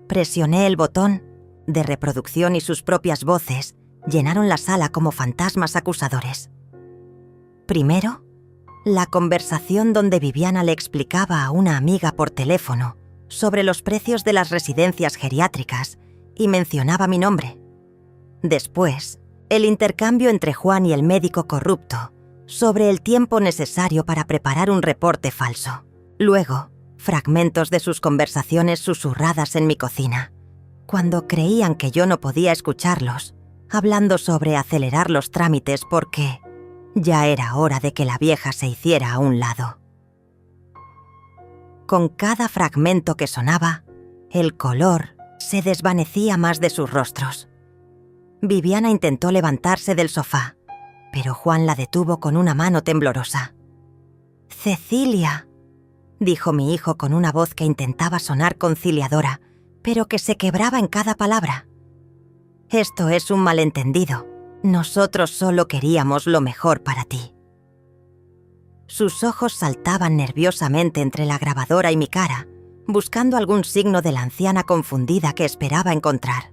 Presioné el botón de reproducción y sus propias voces llenaron la sala como fantasmas acusadores. Primero, la conversación donde Viviana le explicaba a una amiga por teléfono sobre los precios de las residencias geriátricas y mencionaba mi nombre. Después, el intercambio entre Juan y el médico corrupto sobre el tiempo necesario para preparar un reporte falso. Luego, fragmentos de sus conversaciones susurradas en mi cocina, cuando creían que yo no podía escucharlos, hablando sobre acelerar los trámites porque ya era hora de que la vieja se hiciera a un lado. Con cada fragmento que sonaba, el color se desvanecía más de sus rostros. Viviana intentó levantarse del sofá, pero Juan la detuvo con una mano temblorosa. «Cecilia», dijo mi hijo con una voz que intentaba sonar conciliadora, pero que se quebraba en cada palabra. «Esto es un malentendido. Nosotros solo queríamos lo mejor para ti». Sus ojos saltaban nerviosamente entre la grabadora y mi cara, buscando algún signo de la anciana confundida que esperaba encontrar.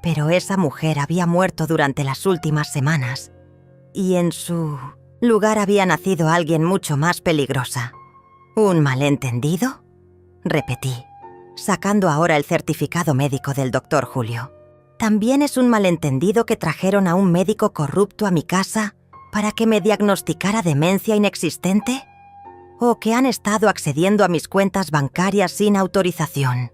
Pero esa mujer había muerto durante las últimas semanas y en su lugar había nacido alguien mucho más peligrosa. ¿Un malentendido?, repetí, sacando ahora el certificado médico del Dr. Julio. ¿También es un malentendido que trajeron a un médico corrupto a mi casa para que me diagnosticara demencia inexistente? ¿O que han estado accediendo a mis cuentas bancarias sin autorización?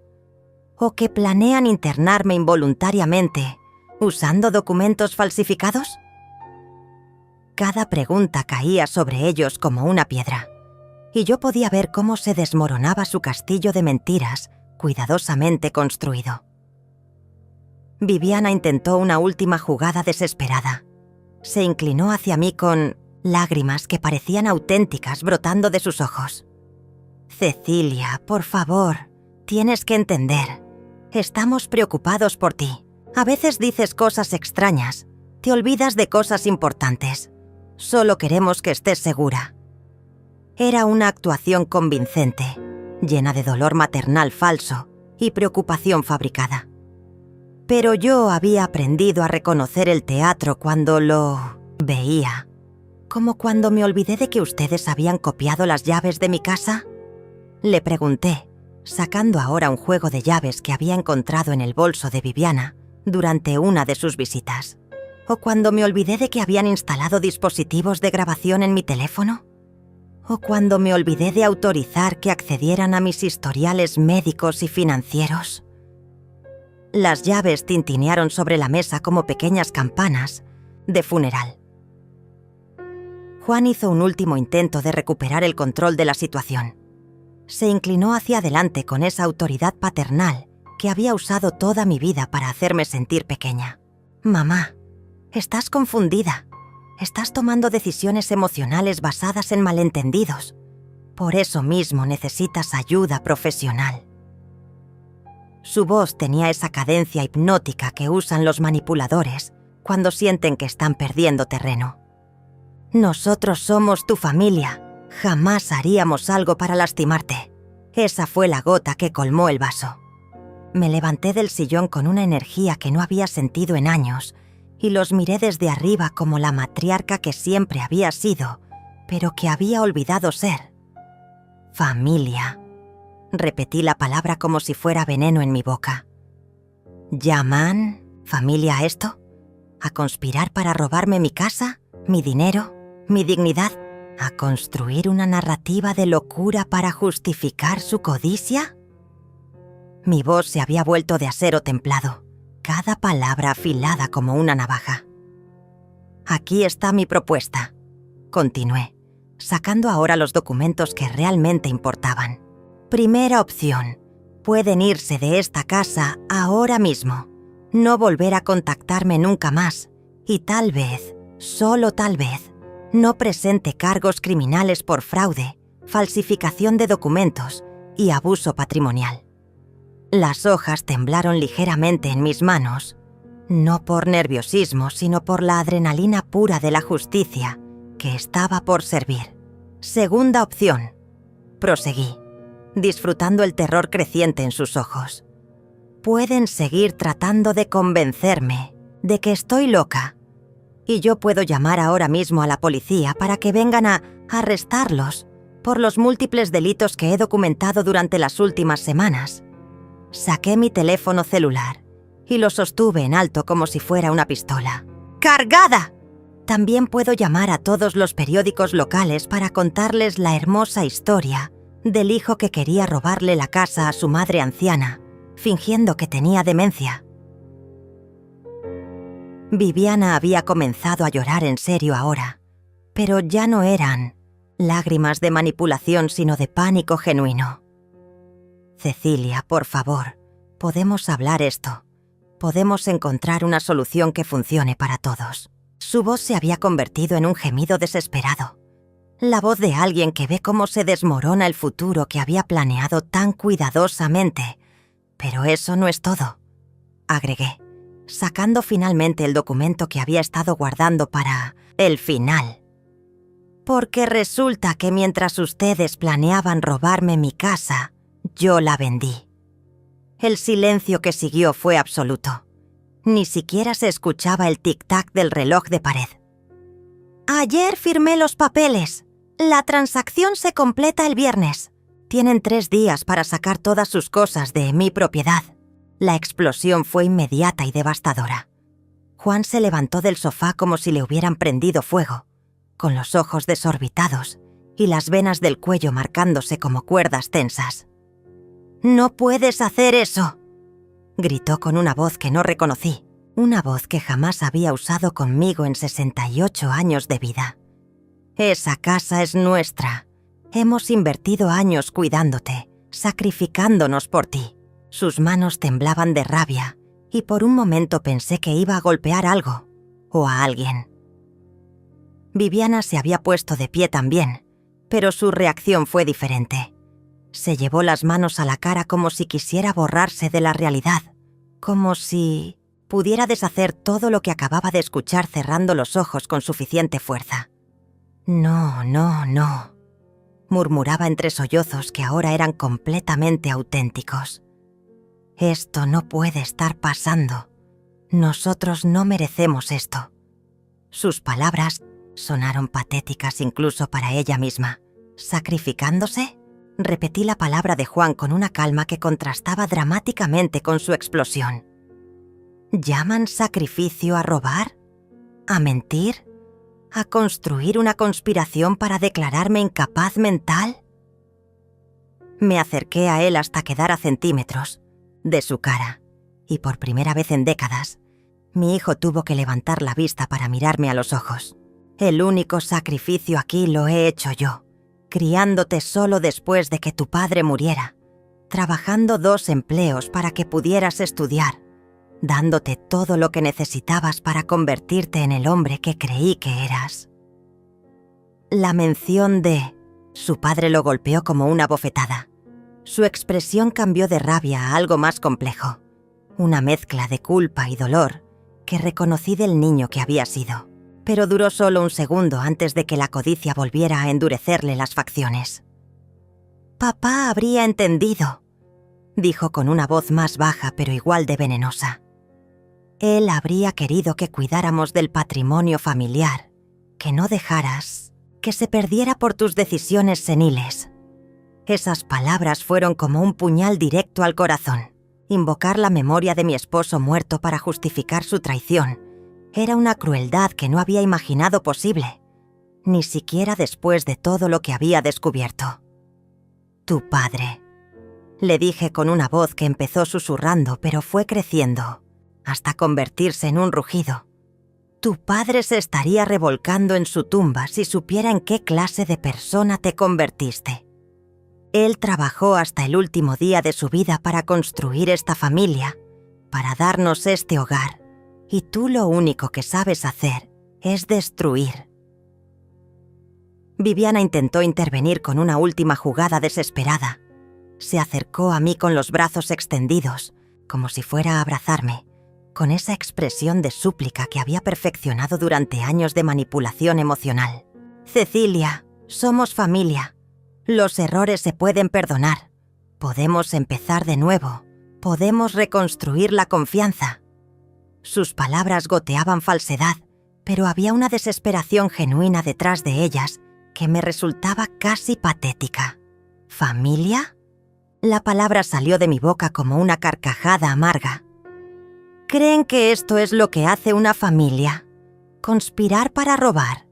¿O que planean internarme involuntariamente usando documentos falsificados? Cada pregunta caía sobre ellos como una piedra, y yo podía ver cómo se desmoronaba su castillo de mentiras cuidadosamente construido. Viviana intentó una última jugada desesperada. Se inclinó hacia mí con lágrimas que parecían auténticas brotando de sus ojos. «Cecilia, por favor, tienes que entender. Estamos preocupados por ti. A veces dices cosas extrañas. Te olvidas de cosas importantes. Solo queremos que estés segura». Era una actuación convincente, llena de dolor maternal falso y preocupación fabricada. Pero yo había aprendido a reconocer el teatro cuando lo veía, como cuando me olvidé de que ustedes habían copiado las llaves de mi casa. Le pregunté, sacando ahora un juego de llaves que había encontrado en el bolso de Viviana durante una de sus visitas. ¿O cuando me olvidé de que habían instalado dispositivos de grabación en mi teléfono? ¿O cuando me olvidé de autorizar que accedieran a mis historiales médicos y financieros? Las llaves tintinearon sobre la mesa como pequeñas campanas de funeral. Juan hizo un último intento de recuperar el control de la situación. Se inclinó hacia adelante con esa autoridad paternal que había usado toda mi vida para hacerme sentir pequeña. «Mamá, estás confundida. Estás tomando decisiones emocionales basadas en malentendidos. Por eso mismo necesitas ayuda profesional». Su voz tenía esa cadencia hipnótica que usan los manipuladores cuando sienten que están perdiendo terreno. «Nosotros somos tu familia. Jamás haríamos algo para lastimarte». Esa fue la gota que colmó el vaso. Me levanté del sillón con una energía que no había sentido en años y los miré desde arriba como la matriarca que siempre había sido, pero que había olvidado ser. «Familia». Repetí la palabra como si fuera veneno en mi boca. ¿Llaman familia a esto? ¿A conspirar para robarme mi casa, mi dinero, mi dignidad? ¿A construir una narrativa de locura para justificar su codicia? Mi voz se había vuelto de acero templado, cada palabra afilada como una navaja. «Aquí está mi propuesta», continué, sacando ahora los documentos que realmente importaban. «Primera opción, pueden irse de esta casa ahora mismo, no volver a contactarme nunca más y tal vez, solo tal vez, no presente cargos criminales por fraude, falsificación de documentos y abuso patrimonial». Las hojas temblaron ligeramente en mis manos, no por nerviosismo, sino por la adrenalina pura de la justicia que estaba por servir. «Segunda opción», proseguí, disfrutando el terror creciente en sus ojos. «Pueden seguir tratando de convencerme de que estoy loca, y yo puedo llamar ahora mismo a la policía para que vengan a arrestarlos por los múltiples delitos que he documentado durante las últimas semanas». Saqué mi teléfono celular y lo sostuve en alto como si fuera una pistola. «¡Cargada!». También puedo llamar a todos los periódicos locales para contarles la hermosa historia del hijo que quería robarle la casa a su madre anciana, fingiendo que tenía demencia. Viviana había comenzado a llorar en serio ahora, pero ya no eran lágrimas de manipulación, sino de pánico genuino. «Cecilia, por favor, podemos hablar esto. Podemos encontrar una solución que funcione para todos». Su voz se había convertido en un gemido desesperado. La voz de alguien que ve cómo se desmorona el futuro que había planeado tan cuidadosamente. «Pero eso no es todo», agregué, sacando finalmente el documento que había estado guardando para el final. «Porque resulta que mientras ustedes planeaban robarme mi casa, yo la vendí». El silencio que siguió fue absoluto. Ni siquiera se escuchaba el tic-tac del reloj de pared. Ayer firmé los papeles. La transacción se completa el viernes. Tienen 3 días para sacar todas sus cosas de mi propiedad. La explosión fue inmediata y devastadora. Juan se levantó del sofá como si le hubieran prendido fuego, con los ojos desorbitados y las venas del cuello marcándose como cuerdas tensas. «¡No puedes hacer eso!», gritó con una voz que no reconocí, una voz que jamás había usado conmigo en 68 años de vida. «Esa casa es nuestra. Hemos invertido años cuidándote, sacrificándonos por ti». Sus manos temblaban de rabia y por un momento pensé que iba a golpear algo o a alguien. Viviana se había puesto de pie también, pero su reacción fue diferente. Se llevó las manos a la cara como si quisiera borrarse de la realidad, como si pudiera deshacer todo lo que acababa de escuchar cerrando los ojos con suficiente fuerza. «No, no, no», murmuraba entre sollozos que ahora eran completamente auténticos. «Esto no puede estar pasando. Nosotros no merecemos esto». Sus palabras sonaron patéticas incluso para ella misma. ¿Sacrificándose? Repetí la palabra de Juan con una calma que contrastaba dramáticamente con su explosión. ¿Llaman sacrificio a robar? ¿A mentir? ¿A construir una conspiración para declararme incapaz mental? Me acerqué a él hasta quedar a centímetros de su cara, y por primera vez en décadas, mi hijo tuvo que levantar la vista para mirarme a los ojos. El único sacrificio aquí lo he hecho yo, criándote solo después de que tu padre muriera, trabajando 2 empleos para que pudieras estudiar, dándote todo lo que necesitabas para convertirte en el hombre que creí que eras. La mención de su padre lo golpeó como una bofetada. Su expresión cambió de rabia a algo más complejo, una mezcla de culpa y dolor que reconocí del niño que había sido, pero duró solo un segundo antes de que la codicia volviera a endurecerle las facciones. «Papá habría entendido», dijo con una voz más baja pero igual de venenosa. «Él habría querido que cuidáramos del patrimonio familiar, que no dejaras que se perdiera por tus decisiones seniles». Esas palabras fueron como un puñal directo al corazón. Invocar la memoria de mi esposo muerto para justificar su traición era una crueldad que no había imaginado posible, ni siquiera después de todo lo que había descubierto. «Tu padre», le dije con una voz que empezó susurrando pero fue creciendo, hasta convertirse en un rugido. «Tu padre se estaría revolcando en su tumba si supiera en qué clase de persona te convertiste. Él trabajó hasta el último día de su vida para construir esta familia, para darnos este hogar, y tú lo único que sabes hacer es destruir». Viviana intentó intervenir con una última jugada desesperada. Se acercó a mí con los brazos extendidos, como si fuera a abrazarme, con esa expresión de súplica que había perfeccionado durante años de manipulación emocional. «Cecilia, somos familia. Los errores se pueden perdonar. Podemos empezar de nuevo. Podemos reconstruir la confianza». Sus palabras goteaban falsedad, pero había una desesperación genuina detrás de ellas que me resultaba casi patética. ¿Familia? La palabra salió de mi boca como una carcajada amarga. ¿Creen que esto es lo que hace una familia? ¿Conspirar para robar?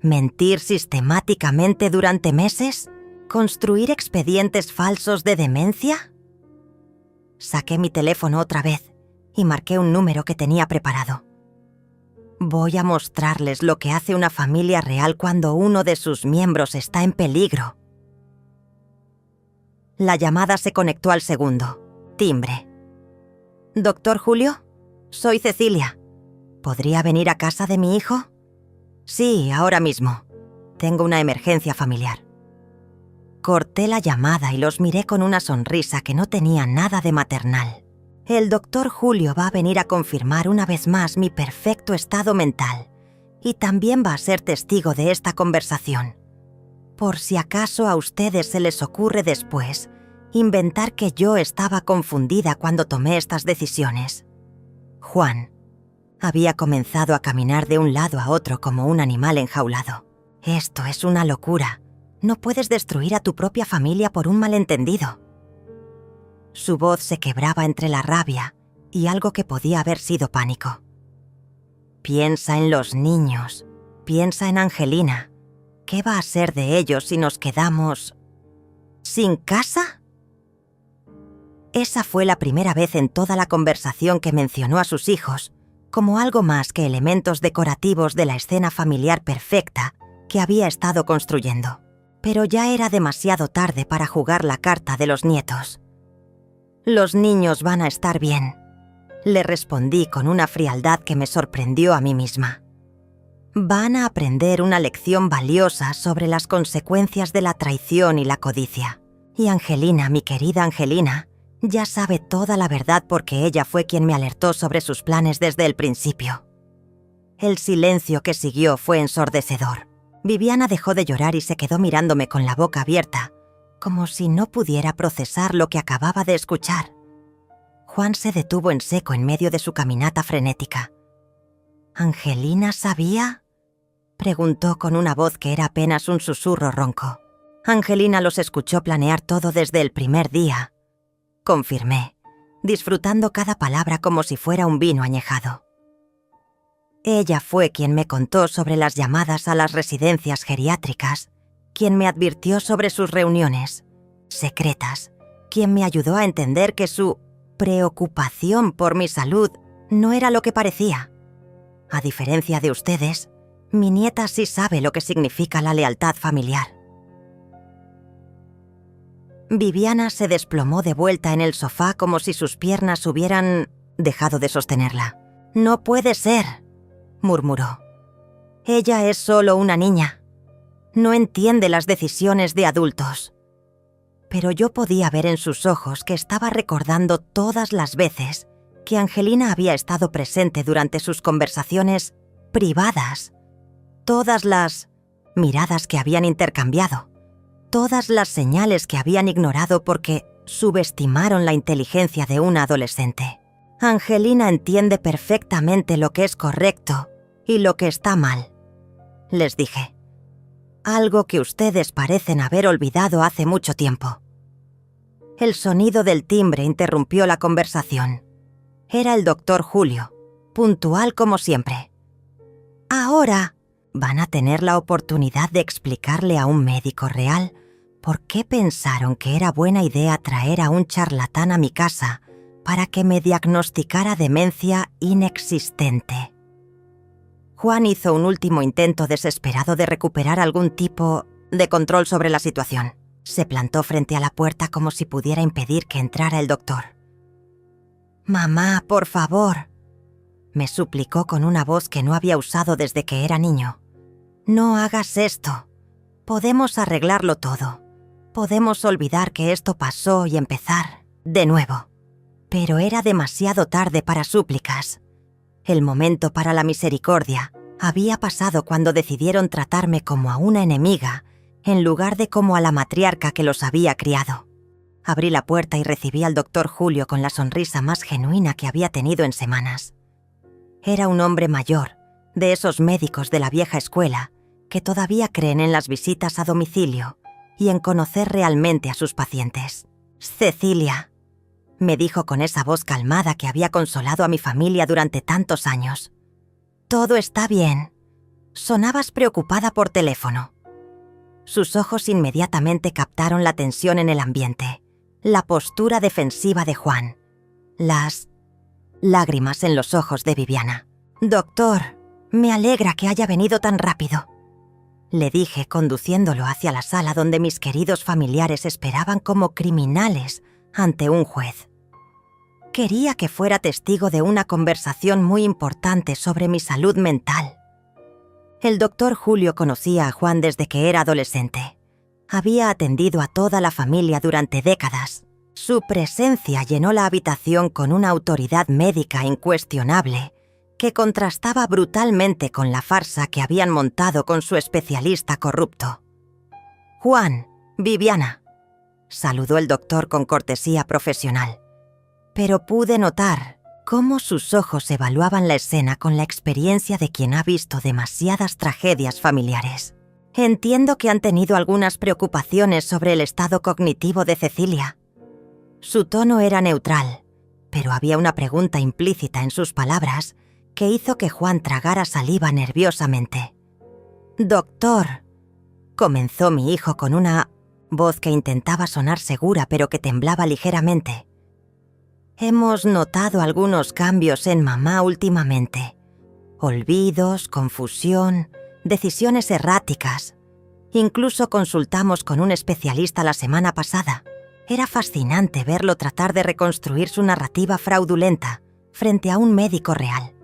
¿Mentir sistemáticamente durante meses? ¿Construir expedientes falsos de demencia? Saqué mi teléfono otra vez y marqué un número que tenía preparado. Voy a mostrarles lo que hace una familia real cuando uno de sus miembros está en peligro. La llamada se conectó al segundo. Timbre. «¿Doctor Julio? Soy Cecilia. ¿Podría venir a casa de mi hijo?» «Sí, ahora mismo. Tengo una emergencia familiar». Corté la llamada y los miré con una sonrisa que no tenía nada de maternal. El doctor Julio va a venir a confirmar una vez más mi perfecto estado mental y también va a ser testigo de esta conversación. Por si acaso a ustedes se les ocurre después inventar que yo estaba confundida cuando tomé estas decisiones. Juan, Había comenzado a caminar de un lado a otro como un animal enjaulado. Esto es una locura. No puedes destruir a tu propia familia por un malentendido. Su voz se quebraba entre la rabia y algo que podía haber sido pánico. Piensa en los niños. Piensa en Angelina. ¿Qué va a ser de ellos si nos quedamos sin casa? Esa fue la primera vez en toda la conversación que mencionó a sus hijos como algo más que elementos decorativos de la escena familiar perfecta que había estado construyendo. Pero ya era demasiado tarde para jugar la carta de los nietos. «Los niños van a estar bien», le respondí con una frialdad que me sorprendió a mí misma. «Van a aprender una lección valiosa sobre las consecuencias de la traición y la codicia. Y Angelina, mi querida Angelina, ya sabe toda la verdad porque ella fue quien me alertó sobre sus planes desde el principio». El silencio que siguió fue ensordecedor. Viviana dejó de llorar y se quedó mirándome con la boca abierta, como si no pudiera procesar lo que acababa de escuchar. Juan se detuvo en seco en medio de su caminata frenética. «¿Angelina sabía?», preguntó con una voz que era apenas un susurro ronco. «Angelina los escuchó planear todo desde el primer día», confirmé, disfrutando cada palabra como si fuera un vino añejado. Ella fue quien me contó sobre las llamadas a las residencias geriátricas, quien me advirtió sobre sus reuniones secretas, quien me ayudó a entender que su preocupación por mi salud no era lo que parecía. A diferencia de ustedes, mi nieta sí sabe lo que significa la lealtad familiar. Viviana se desplomó de vuelta en el sofá como si sus piernas hubieran dejado de sostenerla. «No puede ser», murmuró. «Ella es solo una niña. No entiende las decisiones de adultos». Pero yo podía ver en sus ojos que estaba recordando todas las veces que Angelina había estado presente durante sus conversaciones privadas, todas las miradas que habían intercambiado, todas las señales que habían ignorado porque subestimaron la inteligencia de una adolescente. «Angelina entiende perfectamente lo que es correcto y lo que está mal», les dije. «Algo que ustedes parecen haber olvidado hace mucho tiempo». El sonido del timbre interrumpió la conversación. Era el doctor Julio, puntual como siempre. «Ahora van a tener la oportunidad de explicarle a un médico real por qué pensaron que era buena idea traer a un charlatán a mi casa para que me diagnosticara demencia inexistente». Juan hizo un último intento desesperado de recuperar algún tipo de control sobre la situación. Se plantó frente a la puerta como si pudiera impedir que entrara el doctor. «Mamá, por favor», me suplicó con una voz que no había usado desde que era niño. «No hagas esto. Podemos arreglarlo todo. Podemos olvidar que esto pasó y empezar de nuevo». Pero era demasiado tarde para súplicas. El momento para la misericordia había pasado cuando decidieron tratarme como a una enemiga en lugar de como a la matriarca que los había criado. Abrí la puerta y recibí al doctor Julio con la sonrisa más genuina que había tenido en semanas. Era un hombre mayor, de esos médicos de la vieja escuela que todavía creen en las visitas a domicilio y en conocer realmente a sus pacientes. «Cecilia», me dijo con esa voz calmada que había consolado a mi familia durante tantos años. «Todo está bien. Sonabas preocupada por teléfono». Sus ojos inmediatamente captaron la tensión en el ambiente, la postura defensiva de Juan, las lágrimas en los ojos de Viviana. «Doctor, me alegra que haya venido tan rápido», le dije conduciéndolo hacia la sala donde mis queridos familiares esperaban como criminales ante un juez. Quería que fuera testigo de una conversación muy importante sobre mi salud mental. El doctor Julio conocía a Juan desde que era adolescente. Había atendido a toda la familia durante décadas. Su presencia llenó la habitación con una autoridad médica incuestionable que contrastaba brutalmente con la farsa que habían montado con su especialista corrupto. «Juan, Viviana», saludó el doctor con cortesía profesional. Pero pude notar cómo sus ojos evaluaban la escena con la experiencia de quien ha visto demasiadas tragedias familiares. Entiendo que han tenido algunas preocupaciones sobre el estado cognitivo de Cecilia. Su tono era neutral, pero había una pregunta implícita en sus palabras que hizo que Juan tragara saliva nerviosamente. «Doctor», comenzó mi hijo con una voz que intentaba sonar segura pero que temblaba ligeramente. «Hemos notado algunos cambios en mamá últimamente. Olvidos, confusión, decisiones erráticas. Incluso consultamos con un especialista la semana pasada. Era fascinante verlo tratar de reconstruir su narrativa fraudulenta frente a un médico real,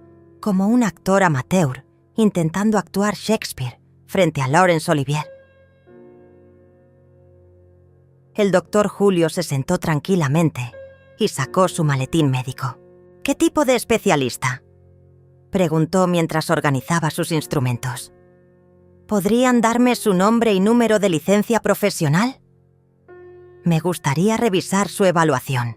como un actor amateur intentando actuar Shakespeare frente a Laurence Olivier». El doctor Julio se sentó tranquilamente y sacó su maletín médico. «¿Qué tipo de especialista?», preguntó mientras organizaba sus instrumentos. «¿Podrían darme su nombre y número de licencia profesional? Me gustaría revisar su evaluación».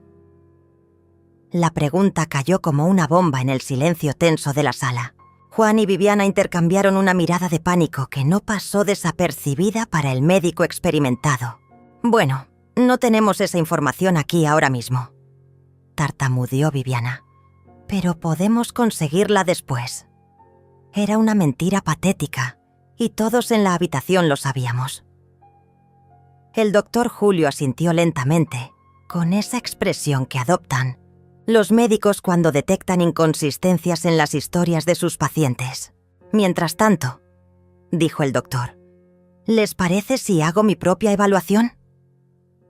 La pregunta cayó como una bomba en el silencio tenso de la sala. Juan y Viviana intercambiaron una mirada de pánico que no pasó desapercibida para el médico experimentado. «Bueno, no tenemos esa información aquí ahora mismo», tartamudeó Viviana. «Pero podemos conseguirla después». Era una mentira patética, y todos en la habitación lo sabíamos. El doctor Julio asintió lentamente, con esa expresión que adoptan los médicos cuando detectan inconsistencias en las historias de sus pacientes. «Mientras tanto», dijo el doctor, «¿les parece si hago mi propia evaluación?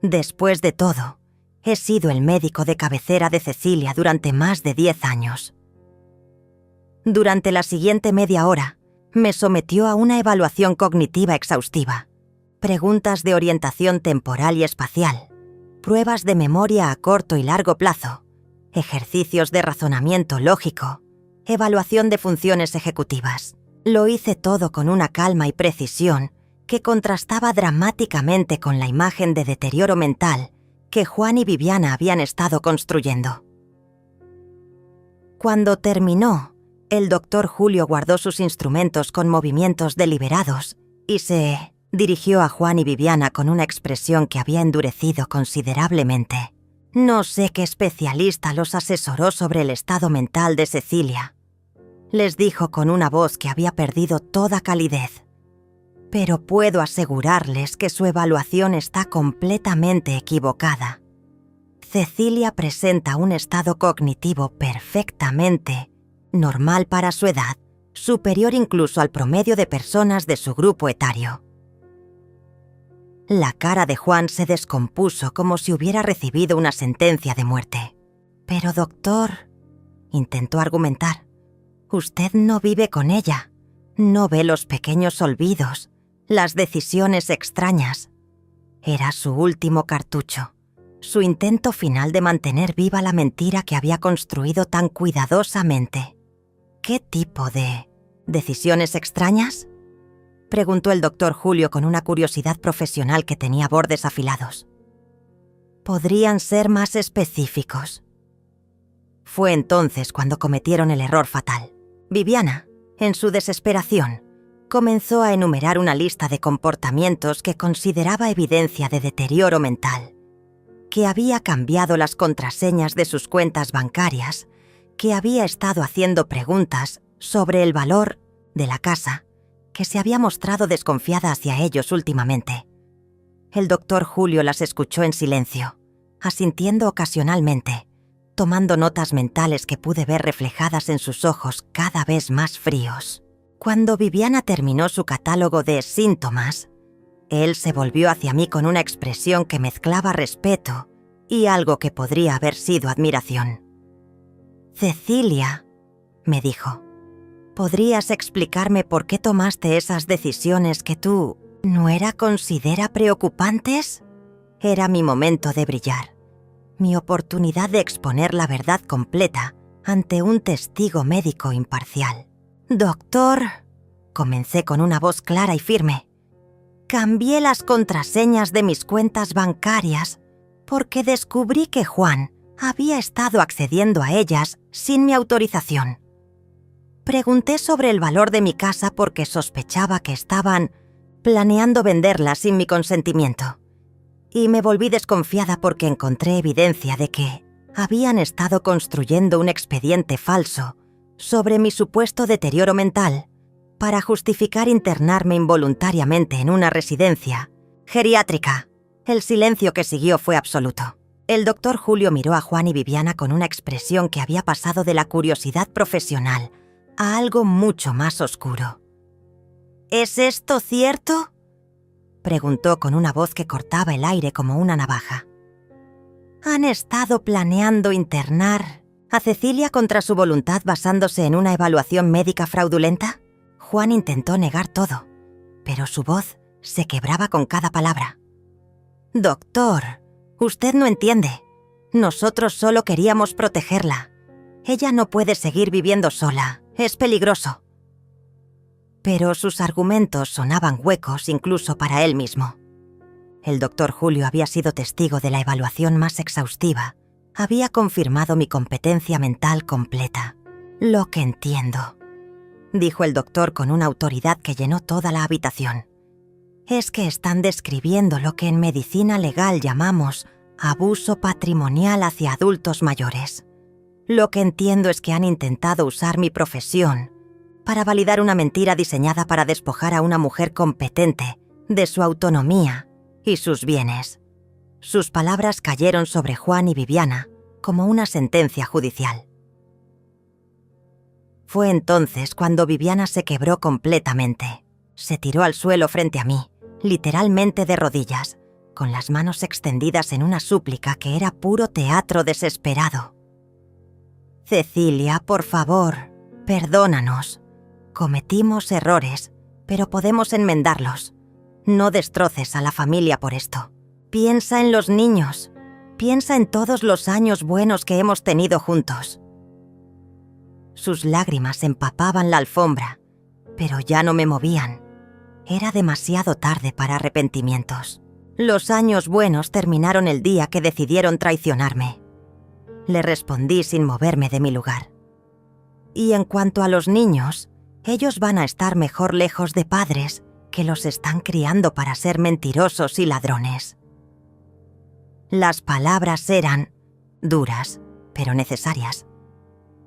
Después de todo, he sido el médico de cabecera de Cecilia durante más de 10 años. Durante la siguiente media hora, me sometió a una evaluación cognitiva exhaustiva, preguntas de orientación temporal y espacial, pruebas de memoria a corto y largo plazo, ejercicios de razonamiento lógico, evaluación de funciones ejecutivas. Lo hice todo con una calma y precisión que contrastaba dramáticamente con la imagen de deterioro mental que Juan y Viviana habían estado construyendo». Cuando terminó, el doctor Julio guardó sus instrumentos con movimientos deliberados y se dirigió a Juan y Viviana con una expresión que había endurecido considerablemente. «No sé qué especialista los asesoró sobre el estado mental de Cecilia», les dijo con una voz que había perdido toda calidez. «Pero puedo asegurarles que su evaluación está completamente equivocada. Cecilia presenta un estado cognitivo perfectamente normal para su edad, superior incluso al promedio de personas de su grupo etario». La cara de Juan se descompuso como si hubiera recibido una sentencia de muerte. «Pero doctor», intentó argumentar, «usted no vive con ella, no ve los pequeños olvidos, las decisiones extrañas. Era su último cartucho, su intento final de mantener viva la mentira que había construido tan cuidadosamente». «¿Qué tipo de decisiones extrañas?», preguntó el doctor Julio con una curiosidad profesional que tenía bordes afilados. «¿Podrían ser más específicos?». Fue entonces cuando cometieron el error fatal. Viviana, en su desesperación, comenzó a enumerar una lista de comportamientos que consideraba evidencia de deterioro mental, que había cambiado las contraseñas de sus cuentas bancarias, que había estado haciendo preguntas sobre el valor de la casa, que se había mostrado desconfiada hacia ellos últimamente. El doctor Julio las escuchó en silencio, asintiendo ocasionalmente, tomando notas mentales que pude ver reflejadas en sus ojos cada vez más fríos. Cuando Viviana terminó su catálogo de síntomas, él se volvió hacia mí con una expresión que mezclaba respeto y algo que podría haber sido admiración. «Cecilia», me dijo, «¿podrías explicarme por qué tomaste esas decisiones que tú no considera preocupantes?» Era mi momento de brillar, mi oportunidad de exponer la verdad completa ante un testigo médico imparcial. «Doctor», comencé con una voz clara y firme, «cambié las contraseñas de mis cuentas bancarias porque descubrí que Juan había estado accediendo a ellas sin mi autorización. Pregunté sobre el valor de mi casa porque sospechaba que estaban planeando venderla sin mi consentimiento. Y me volví desconfiada porque encontré evidencia de que habían estado construyendo un expediente falso sobre mi supuesto deterioro mental para justificar internarme involuntariamente en una residencia geriátrica. El silencio que siguió fue absoluto. El doctor Julio miró a Juan y Viviana con una expresión que había pasado de la curiosidad profesional a algo mucho más oscuro. ¿Es esto cierto?, preguntó con una voz que cortaba el aire como una navaja. ¿Han estado planeando internar a Cecilia contra su voluntad basándose en una evaluación médica fraudulenta? Juan intentó negar todo, pero su voz se quebraba con cada palabra. Doctor, usted no entiende. Nosotros solo queríamos protegerla. Ella no puede seguir viviendo sola. Es peligroso. Pero sus argumentos sonaban huecos incluso para él mismo. El doctor Julio había sido testigo de la evaluación más exhaustiva. Había confirmado mi competencia mental completa. Lo que entiendo, dijo el doctor con una autoridad que llenó toda la habitación, es que están describiendo lo que en medicina legal llamamos abuso patrimonial hacia adultos mayores. Lo que entiendo es que han intentado usar mi profesión para validar una mentira diseñada para despojar a una mujer competente de su autonomía y sus bienes. Sus palabras cayeron sobre Juan y Viviana como una sentencia judicial. Fue entonces cuando Viviana se quebró completamente. Se tiró al suelo frente a mí, literalmente de rodillas, con las manos extendidas en una súplica que era puro teatro desesperado. Cecilia, por favor, perdónanos. Cometimos errores, pero podemos enmendarlos. No destroces a la familia por esto. Piensa en los niños. Piensa en todos los años buenos que hemos tenido juntos. Sus lágrimas empapaban la alfombra, pero ya no me movían. Era demasiado tarde para arrepentimientos. Los años buenos terminaron el día que decidieron traicionarme. Le respondí sin moverme de mi lugar. Y en cuanto a los niños, ellos van a estar mejor lejos de padres que los están criando para ser mentirosos y ladrones. Las palabras eran duras, pero necesarias.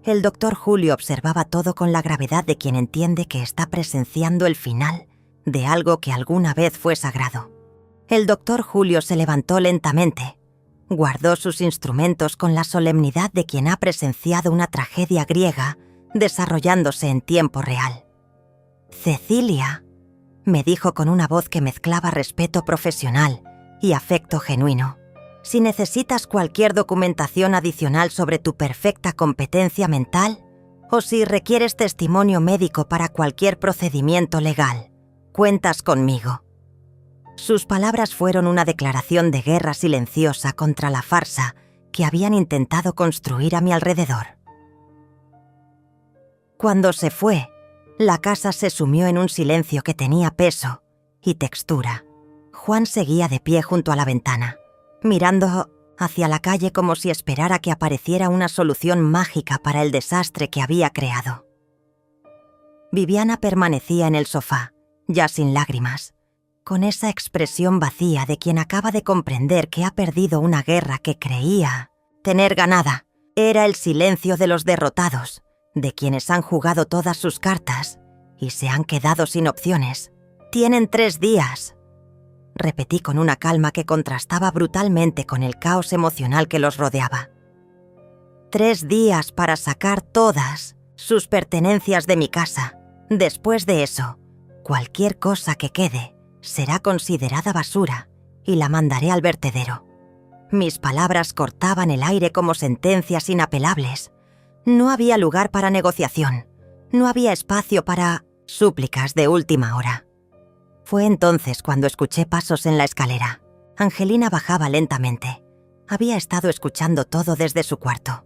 El doctor Julio observaba todo con la gravedad de quien entiende que está presenciando el final de algo que alguna vez fue sagrado. El doctor Julio se levantó lentamente, guardó sus instrumentos con la solemnidad de quien ha presenciado una tragedia griega desarrollándose en tiempo real. «Cecilia», me dijo con una voz que mezclaba respeto profesional y afecto genuino, «si necesitas cualquier documentación adicional sobre tu perfecta competencia mental o si requieres testimonio médico para cualquier procedimiento legal, cuentas conmigo». Sus palabras fueron una declaración de guerra silenciosa contra la farsa que habían intentado construir a mi alrededor. Cuando se fue, la casa se sumió en un silencio que tenía peso y textura. Juan seguía de pie junto a la ventana, mirando hacia la calle como si esperara que apareciera una solución mágica para el desastre que había creado. Viviana permanecía en el sofá, ya sin lágrimas, con esa expresión vacía de quien acaba de comprender que ha perdido una guerra que creía tener ganada. Era el silencio de los derrotados, de quienes han jugado todas sus cartas y se han quedado sin opciones. «Tienen 3 días», repetí con una calma que contrastaba brutalmente con el caos emocional que los rodeaba. 3 días para sacar todas sus pertenencias de mi casa. Después de eso, cualquier cosa que quede será considerada basura y la mandaré al vertedero. Mis palabras cortaban el aire como sentencias inapelables. No había lugar para negociación. No había espacio para súplicas de última hora. Fue entonces cuando escuché pasos en la escalera. Angelina bajaba lentamente. Había estado escuchando todo desde su cuarto.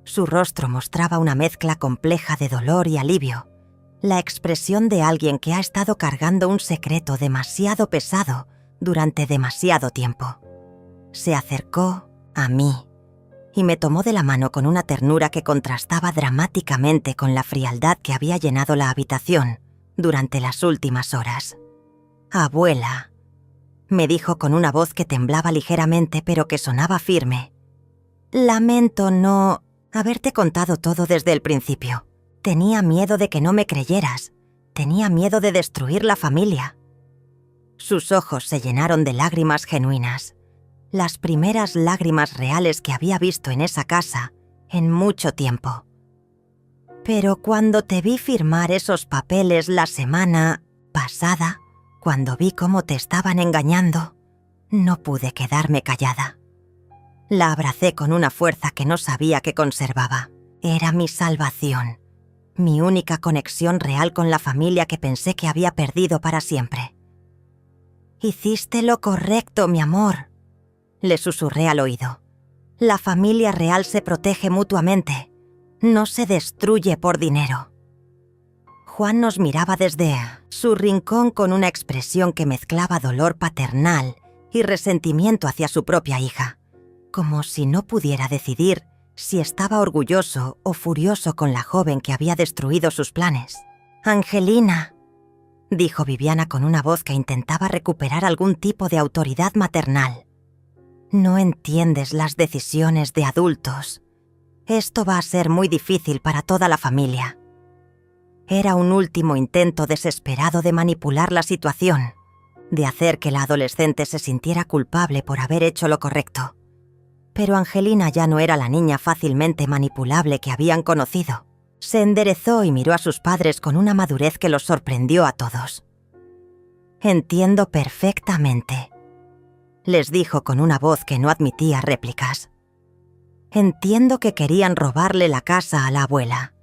Su rostro mostraba una mezcla compleja de dolor y alivio, la expresión de alguien que ha estado cargando un secreto demasiado pesado durante demasiado tiempo. Se acercó a mí y me tomó de la mano con una ternura que contrastaba dramáticamente con la frialdad que había llenado la habitación durante las últimas horas. «Abuela», me dijo con una voz que temblaba ligeramente pero que sonaba firme. «Lamento no haberte contado todo desde el principio. Tenía miedo de que no me creyeras. Tenía miedo de destruir la familia». Sus ojos se llenaron de lágrimas genuinas, las primeras lágrimas reales que había visto en esa casa en mucho tiempo. «Pero cuando te vi firmar esos papeles la semana pasada, cuando vi cómo te estaban engañando, no pude quedarme callada». La abracé con una fuerza que no sabía que conservaba. Era mi salvación, mi única conexión real con la familia que pensé que había perdido para siempre. «Hiciste lo correcto, mi amor», le susurré al oído. «La familia real se protege mutuamente, no se destruye por dinero». Juan nos miraba desde su rincón con una expresión que mezclaba dolor paternal y resentimiento hacia su propia hija, como si no pudiera decidir si estaba orgulloso o furioso con la joven que había destruido sus planes. «Angelina», dijo Viviana con una voz que intentaba recuperar algún tipo de autoridad maternal. «No entiendes las decisiones de adultos. Esto va a ser muy difícil para toda la familia». Era un último intento desesperado de manipular la situación, de hacer que la adolescente se sintiera culpable por haber hecho lo correcto. Pero Angelina ya no era la niña fácilmente manipulable que habían conocido. Se enderezó y miró a sus padres con una madurez que los sorprendió a todos. «Entiendo perfectamente», les dijo con una voz que no admitía réplicas. «Entiendo que querían robarle la casa a la abuela.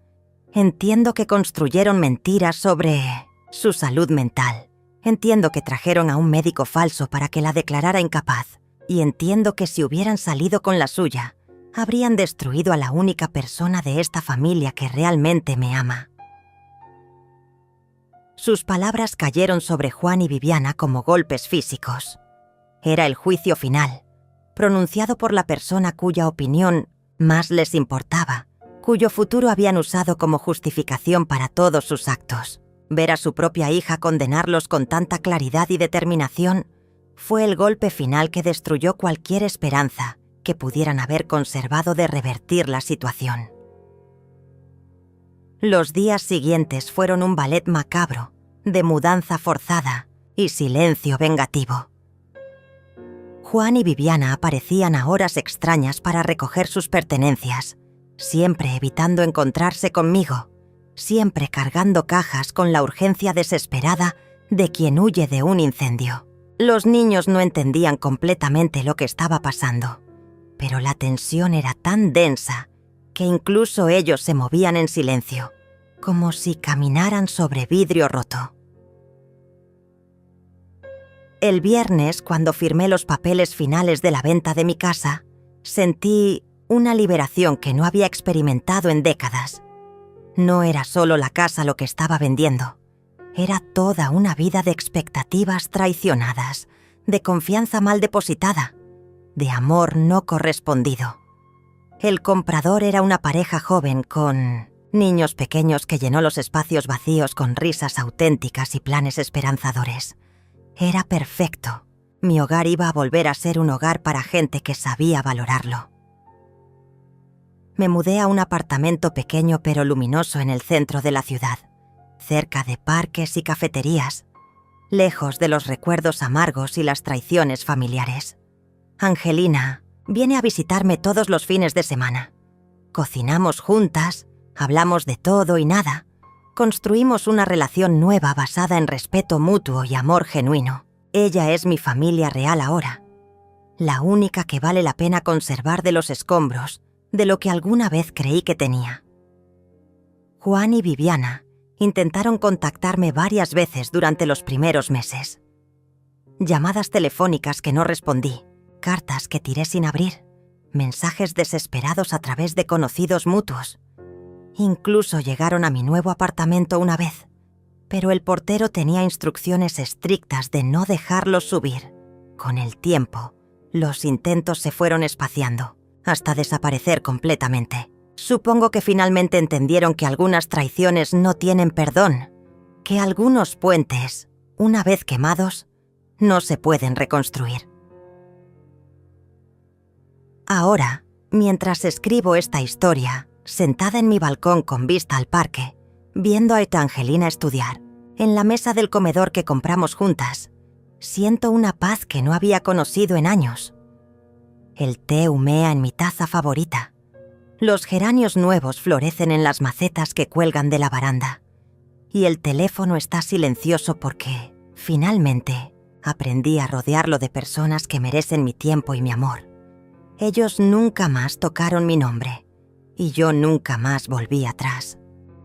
Entiendo que construyeron mentiras sobre su salud mental. Entiendo que trajeron a un médico falso para que la declarara incapaz. Y entiendo que si hubieran salido con la suya, habrían destruido a la única persona de esta familia que realmente me ama». Sus palabras cayeron sobre Juan y Viviana como golpes físicos. Era el juicio final, pronunciado por la persona cuya opinión más les importaba, cuyo futuro habían usado como justificación para todos sus actos. Ver a su propia hija condenarlos con tanta claridad y determinación fue el golpe final que destruyó cualquier esperanza que pudieran haber conservado de revertir la situación. Los días siguientes fueron un ballet macabro, de mudanza forzada y silencio vengativo. Juan y Viviana aparecían a horas extrañas para recoger sus pertenencias, siempre evitando encontrarse conmigo, siempre cargando cajas con la urgencia desesperada de quien huye de un incendio. Los niños no entendían completamente lo que estaba pasando, pero la tensión era tan densa que incluso ellos se movían en silencio, como si caminaran sobre vidrio roto. El viernes, cuando firmé los papeles finales de la venta de mi casa, sentí una liberación que no había experimentado en décadas. No era solo la casa lo que estaba vendiendo. Era toda una vida de expectativas traicionadas, de confianza mal depositada, de amor no correspondido. El comprador era una pareja joven con niños pequeños que llenó los espacios vacíos con risas auténticas y planes esperanzadores. Era perfecto. Mi hogar iba a volver a ser un hogar para gente que sabía valorarlo. Me mudé a un apartamento pequeño pero luminoso en el centro de la ciudad, cerca de parques y cafeterías, lejos de los recuerdos amargos y las traiciones familiares. Angelina viene a visitarme todos los fines de semana. Cocinamos juntas, hablamos de todo y nada. Construimos una relación nueva basada en respeto mutuo y amor genuino. Ella es mi familia real ahora, la única que vale la pena conservar de los escombros de lo que alguna vez creí que tenía. Juan y Viviana intentaron contactarme varias veces durante los primeros meses. Llamadas telefónicas que no respondí, cartas que tiré sin abrir, mensajes desesperados a través de conocidos mutuos. Incluso llegaron a mi nuevo apartamento una vez, pero el portero tenía instrucciones estrictas de no dejarlos subir. Con el tiempo, los intentos se fueron espaciando. hasta desaparecer completamente. Supongo que finalmente entendieron que algunas traiciones no tienen perdón, que algunos puentes, una vez quemados, no se pueden reconstruir. Ahora, mientras escribo esta historia, sentada en mi balcón con vista al parque, viendo a Evangelina estudiar, en la mesa del comedor que compramos juntas, siento una paz que no había conocido en años. El té humea en mi taza favorita. Los geranios nuevos florecen en las macetas que cuelgan de la baranda. Y el teléfono está silencioso porque, finalmente, aprendí a rodearlo de personas que merecen mi tiempo y mi amor. Ellos nunca más tocaron mi nombre, y yo nunca más volví atrás.